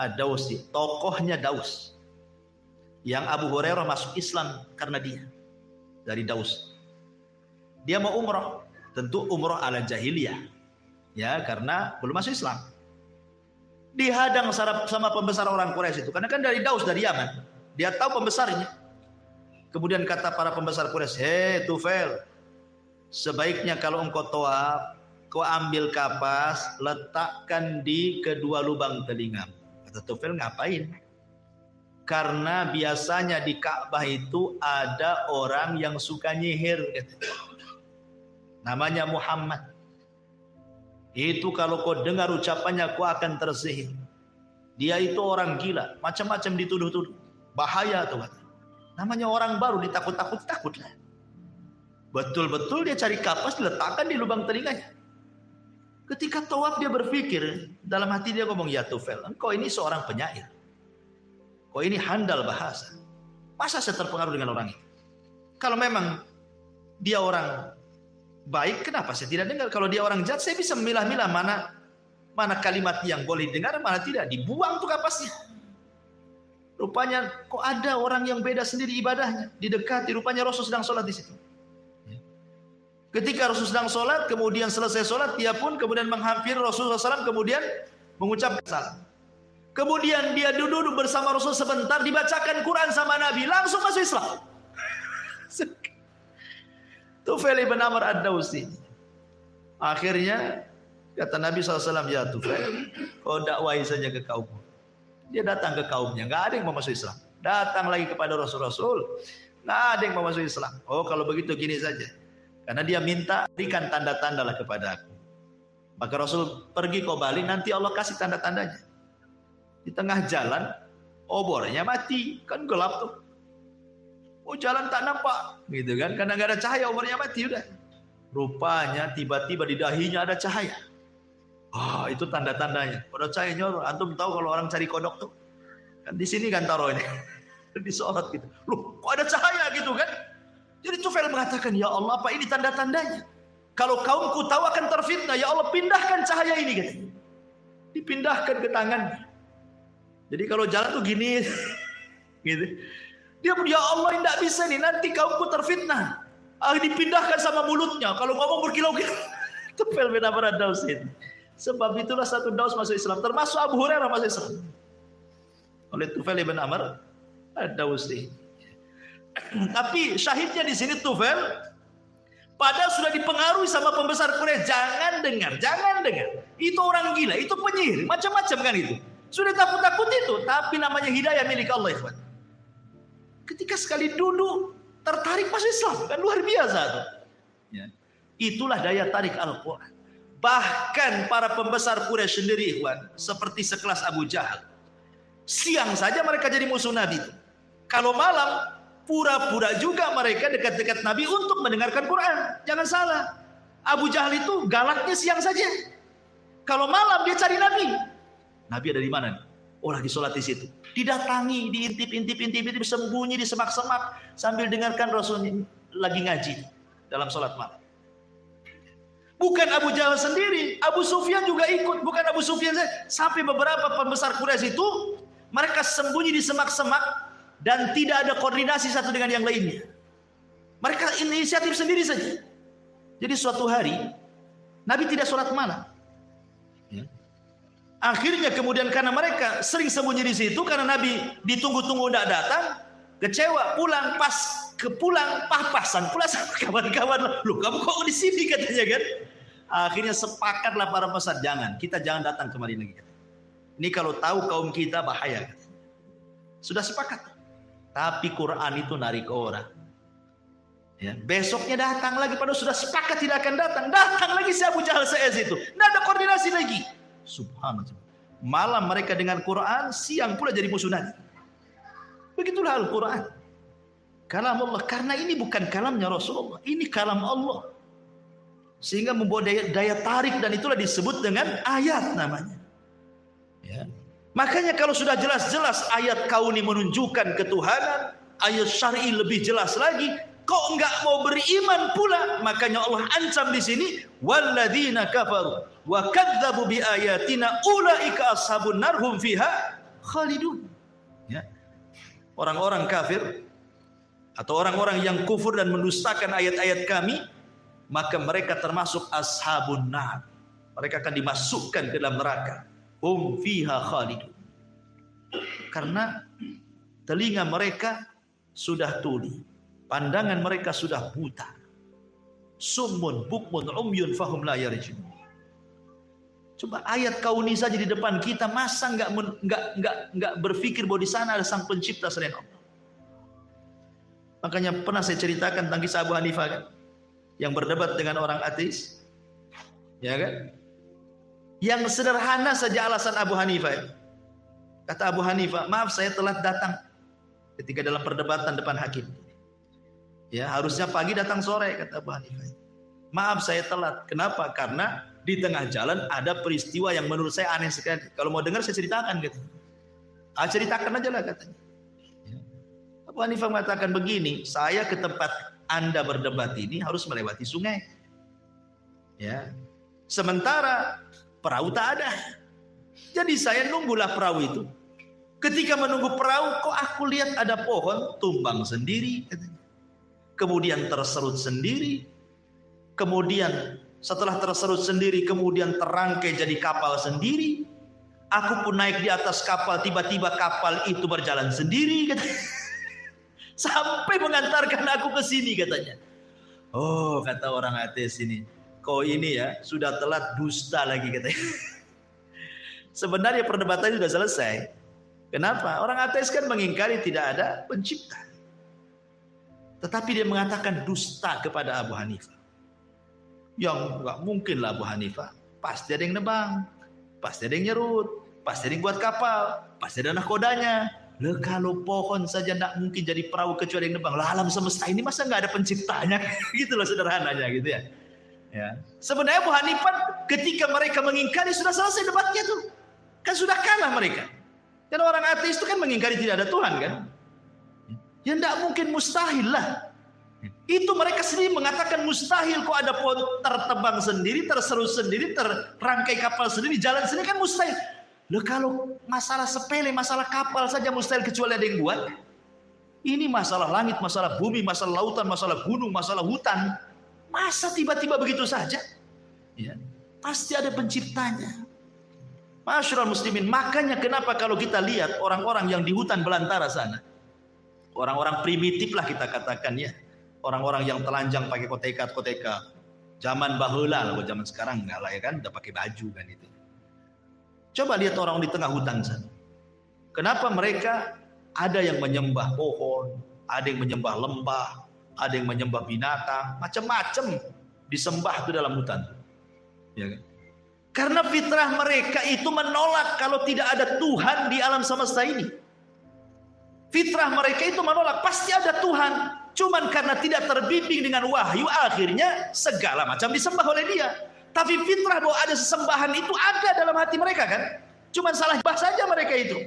ad-Dawsi, tokohnya Daus. Yang Abu Hurairah masuk Islam karena dia. Dari Daus. Dia mau umrah. Tentu umrah ala jahiliyah. Ya, karena belum masuk Islam. Dihadang sama pembesar orang Quraisy itu. Karena kan dari Daus, dari Yaman. Dia tahu pembesarnya. Kemudian kata para pembesar Quraisy, "Hei Tufail, sebaiknya kalau engkau tawaf, kau ambil kapas, letakkan di kedua lubang telinga." Kata Tufail, "Ngapain?" Karena biasanya di Ka'bah itu ada orang yang suka nyihir. Namanya Muhammad. Itu kalau kau dengar ucapannya, kau akan tersihir. Dia itu orang gila, macam-macam dituduh-tuduh. Bahaya tuh kata. Namanya orang baru, ditakut-takut-takutlah. Betul-betul dia cari kapas, diletakkan di lubang telinganya. Ketika tawaf dia berpikir, dalam hati dia ngomong, "Ya Tufail, engkau ini seorang penyair. Kau ini handal bahasa. Masa saya terpengaruh dengan orang ini? Kalau memang dia orang baik, kenapa saya tidak dengar? Kalau dia orang jahat, saya bisa memilah-milah mana kalimat yang boleh dengar, mana tidak. Dibuang tuh kapasnya." Rupanya kok ada orang yang beda sendiri ibadahnya. Didekati, rupanya Rasul sedang sholat di situ. Ketika Rasul sedang sholat, kemudian selesai sholat, dia pun kemudian menghampiri Rasulullah SAW, kemudian mengucapkan salam. Kemudian dia duduk bersama Rasul sebentar, dibacakan Quran sama Nabi, langsung masuk Islam. Tufail ibn Amr ad-Dawsi. Akhirnya kata Nabi SAW, "Ya Tufail, kau dakwahi saja ke kaummu." Dia datang ke kaumnya, nggak ada yang mau masuk Islam. Datang lagi kepada Rasul, nggak ada yang mau masuk Islam. "Oh kalau begitu gini saja." Karena dia minta, "Berikan tanda-tanda lah kepada aku." Maka Rasul, "Pergi kau balik, nanti Allah kasih tanda-tandanya." Di tengah jalan, obornya mati, kan gelap tuh. Oh jalan tak nampak, gitu kan? Karena nggak ada cahaya, obornya mati udah. Rupanya tiba-tiba di dahinya ada cahaya. Ah, itu tanda-tandanya. Pada cahayanya, antum tahu kalau orang cari kodok tuh, kan di sini kan taruh ini, disorot gitu. Loh, kok ada cahaya gitu kan? Jadi Tufail mengatakan, "Ya Allah, apa ini tanda-tandanya? Kalau kaumku tahu akan terfitnah, ya Allah pindahkan cahaya ini." Gitu. Dipindahkan ke tangannya. Jadi kalau jalan tuh gini, gitu. Dia pun, "Ya Allah, tidak bisa nih, nanti kaumku terfitnah." Dipindahkan sama mulutnya. Kalau ngomong berkilau-kilau. Tufail bin Amr ad-Dawsi. Sebab itulah satu Daus masuk Islam, termasuk Abu Hurairah masuk Islam. Oleh Tufail bin Amr ad-Dawsi. Tapi syahidnya di sini Tufail, padahal sudah dipengaruhi sama pembesar Quraisy. Jangan dengar. Itu orang gila, itu penyihir, macam-macam kan itu. Sudah takut-takut itu, tapi namanya hidayah milik Allah, ikhwan. Ketika sekali duduk, tertarik masuk Islam, kan luar biasa tuh. Ya. Itulah daya tarik Al-Quran. Bahkan para pembesar Quraisy sendiri, ikhwan, seperti sekelas Abu Jahal, siang saja mereka jadi musuh Nabi. Kalau malam, pura-pura juga mereka dekat-dekat Nabi untuk mendengarkan Quran. Jangan salah, Abu Jahal itu galaknya siang saja. Kalau malam dia cari Nabi. Nabi ada di mana? Oh, lagi sholat di situ. Didatangi, diintip-intip, sembunyi di semak-semak sambil dengarkan Rasul lagi ngaji dalam sholat malam. Bukan Abu Jahal sendiri, Abu Sufyan juga ikut. Bukan Abu Sufyan saja, sampai beberapa pembesar Quraisy itu mereka sembunyi di semak-semak dan tidak ada koordinasi satu dengan yang lainnya. Mereka inisiatif sendiri saja. Jadi suatu hari Nabi tidak sholat malam. Akhirnya kemudian karena mereka sering sembunyi di situ, karena Nabi ditunggu-tunggu tidak datang, kecewa, pulang papasan pula sama kawan-kawan. "Loh, kamu kok di sini?" katanya kan. Akhirnya sepakatlah para pembesar, kita jangan datang kemari lagi. Ini kalau tahu kaum kita bahaya. Sudah sepakat. Tapi Quran itu narik orang. Ya, besoknya datang lagi, padahal sudah sepakat tidak akan datang. Datang lagi si Abu Jahal itu. Tidak ada koordinasi lagi. Subhanallah. Malam mereka dengan Quran, siang pula jadi musuh Nabi. Begitulah Al-Quran. Kalam Allah. Karena ini bukan kalamnya Rasulullah, ini kalam Allah. Sehingga membawa daya tarik, dan itulah disebut dengan ayat namanya. Ya. Makanya kalau sudah jelas-jelas ayat kauni menunjukkan ketuhanan, ayat syar'i lebih jelas lagi, kok enggak mau beriman pula, makanya Allah ancam di sini, walladzina kafaru wa kadzdzabu biayatina ulaika ashabun nar hum fiha khalidun. Ya. Orang-orang kafir atau orang-orang yang kufur dan mendustakan ayat-ayat kami, maka mereka termasuk ashabun nar. Mereka akan dimasukkan ke dalam neraka. Hum fiha khalidun. Karena telinga mereka sudah tuli, pandangan mereka sudah buta. Summun bukmun umyun fahum la yarjun. Coba ayat kauni saja di depan kita, masa enggak berpikir bahwa di sana ada sang pencipta selain Allah. Makanya pernah saya ceritakan tentang kisah Abu Hanifah kan, yang berdebat dengan orang ateis, ya kan? Yang sederhana saja alasan Abu Hanifah. Kata Abu Hanifah, maaf saya telat datang ketika dalam perdebatan depan hakim. Ya, harusnya pagi datang sore, kata Abu Hanifah. Maaf saya telat. Kenapa? Karena di tengah jalan ada peristiwa yang menurut saya aneh sekali. Kalau mau dengar saya ceritakan gitu. Ceritakan aja lah katanya. Abu Hanifah mengatakan begini, saya ke tempat Anda berdebat ini harus melewati sungai. Ya. Sementara perahu tak ada. Jadi saya nunggulah perahu itu. Ketika menunggu perahu, kok aku lihat ada pohon tumbang sendiri. Kemudian terserut sendiri. Kemudian setelah terserut sendiri, kemudian terangkai jadi kapal sendiri. Aku pun naik di atas kapal, tiba-tiba kapal itu berjalan sendiri. Sampai mengantarkan aku ke sini katanya. Oh, kata orang ateis ini. Kau ini ya, sudah telat, dusta lagi katanya. Sebenarnya perdebatan sudah selesai. Kenapa? Orang ateis kan mengingkari tidak ada pencipta. Tetapi dia mengatakan dusta kepada Abu Hanifah. Yang enggak mungkin lah Abu Hanifah. Pasti ada yang nebang. Pasti ada yang nyerut. Pasti ada yang buat kapal. Pasti ada nahkodanya. Loh, kalau pohon saja enggak mungkin jadi perahu kecuali yang nebang. Lah, alam semesta ini masa enggak ada penciptanya? Gitu loh sederhananya gitu ya. Ya. Sebenarnya Abu Hanifah ketika mereka mengingkari sudah selesai debatnya tuh. Kan sudah kalah mereka. Karena orang ateis itu kan mengingkari tidak ada Tuhan kan. Ya tidak mungkin, mustahil lah. Itu mereka sendiri mengatakan mustahil, kok ada pohon tertebang sendiri, terserut sendiri, terangkai kapal sendiri, jalan sendiri kan mustahil. Loh, kalau masalah sepele, masalah kapal saja mustahil kecuali ada yang buat. Ini masalah langit, masalah bumi, masalah lautan, masalah gunung, masalah hutan. Masa tiba-tiba begitu saja? Ya, pasti ada penciptanya. Masyarul muslimin, makanya kenapa kalau kita lihat orang-orang yang di hutan belantara sana, orang-orang primitif lah kita katakan ya, orang-orang yang telanjang pakai koteka, zaman baheula lah, zaman sekarang enggak lah ya kan, udah pakai baju kan itu. Coba lihat orang di tengah hutan sana. Kenapa mereka ada yang menyembah pohon, ada yang menyembah lembah, ada yang menyembah binatang, macam-macam disembah itu dalam hutan. Ya kan? Karena fitrah mereka itu menolak kalau tidak ada Tuhan di alam semesta ini. Fitrah mereka itu menolak, pasti ada Tuhan. Cuman karena tidak terbimbing dengan wahyu, akhirnya segala macam disembah oleh dia. Tapi fitrah bahwa ada sesembahan itu ada dalam hati mereka kan. Cuman salah bahasa saja mereka itu.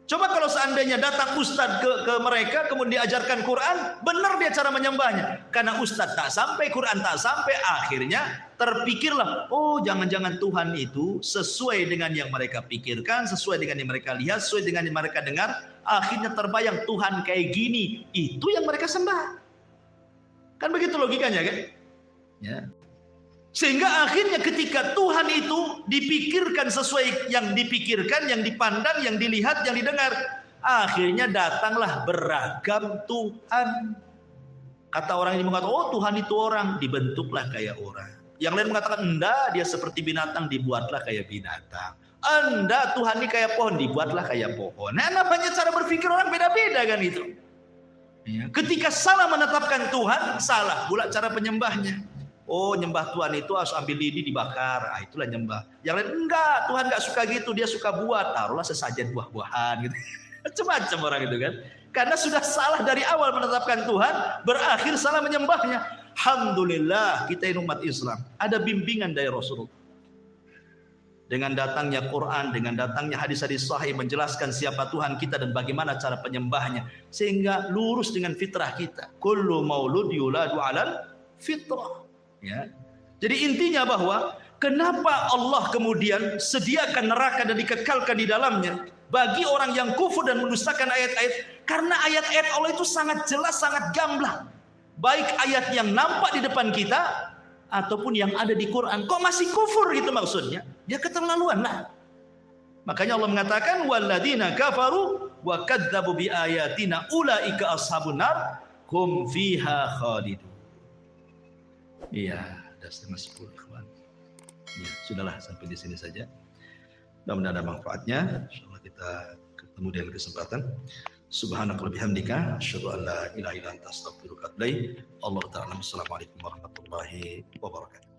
Coba kalau seandainya datang ustadz ke mereka, kemudian diajarkan Quran, benar dia cara menyembahnya. Karena ustadz tak sampai, Quran tak sampai, akhirnya terpikirlah, oh jangan-jangan Tuhan itu sesuai dengan yang mereka pikirkan, sesuai dengan yang mereka lihat, sesuai dengan yang mereka dengar. Akhirnya terbayang Tuhan kayak gini, itu yang mereka sembah. Kan begitu logikanya kan? Ya. Sehingga akhirnya ketika Tuhan itu dipikirkan sesuai yang dipikirkan, yang dipandang, yang dilihat, yang didengar, akhirnya datanglah beragam Tuhan. Kata orang ini mengatakan, oh Tuhan itu orang, dibentuklah kayak orang. Yang lain mengatakan, enggak, dia seperti binatang, dibuatlah kayak binatang. Enggak, Tuhan ini kayak pohon, dibuatlah kayak pohon. Nah, namanya cara berpikir orang beda-beda kan itu. Ya. Ketika salah menetapkan Tuhan, salah pula cara penyembahnya. Oh, nyembah Tuhan itu harus ambil lidi dibakar. Ah, itulah nyembah. Yang lain enggak, Tuhan enggak suka gitu, dia suka buat. Taruhlah sesajen buah-buahan gitu. Macam-macam orang itu kan. Karena sudah salah dari awal menetapkan Tuhan, berakhir salah menyembahnya. Alhamdulillah kita ini umat Islam, ada bimbingan dari Rasulullah. Dengan datangnya Quran, dengan datangnya hadis-hadis sahih menjelaskan siapa Tuhan kita dan bagaimana cara penyembahnya, sehingga lurus dengan fitrah kita. Kullu maulud yuladu 'alal fitrah. Ya. Jadi intinya bahwa kenapa Allah kemudian sediakan neraka dan dikekalkan di dalamnya bagi orang yang kufur dan mendustakan ayat-ayat? Karena ayat-ayat Allah itu sangat jelas, sangat gamblang. Baik ayat yang nampak di depan kita ataupun yang ada di Quran. Kok masih kufur gitu maksudnya? Ya keterlaluan lah. Makanya Allah mengatakan walladzina kafaru wa kadzdzabu bi ayatina ulaika ashabun nar hum fiha khalidun. Iya, sudah setengah 10 ikhwan. Ya, sudahlah sampai di sini saja. Mudah-mudahan ada manfaatnya. Insyaallah kita ketemu di lain kesempatan. Subhanaka wa bihamdika asyhadu an la ilaha illa anta astaghfiruka wa atubu ilaik. Allah ta'ala. Assalamualaikum warahmatullahi wabarakatuh.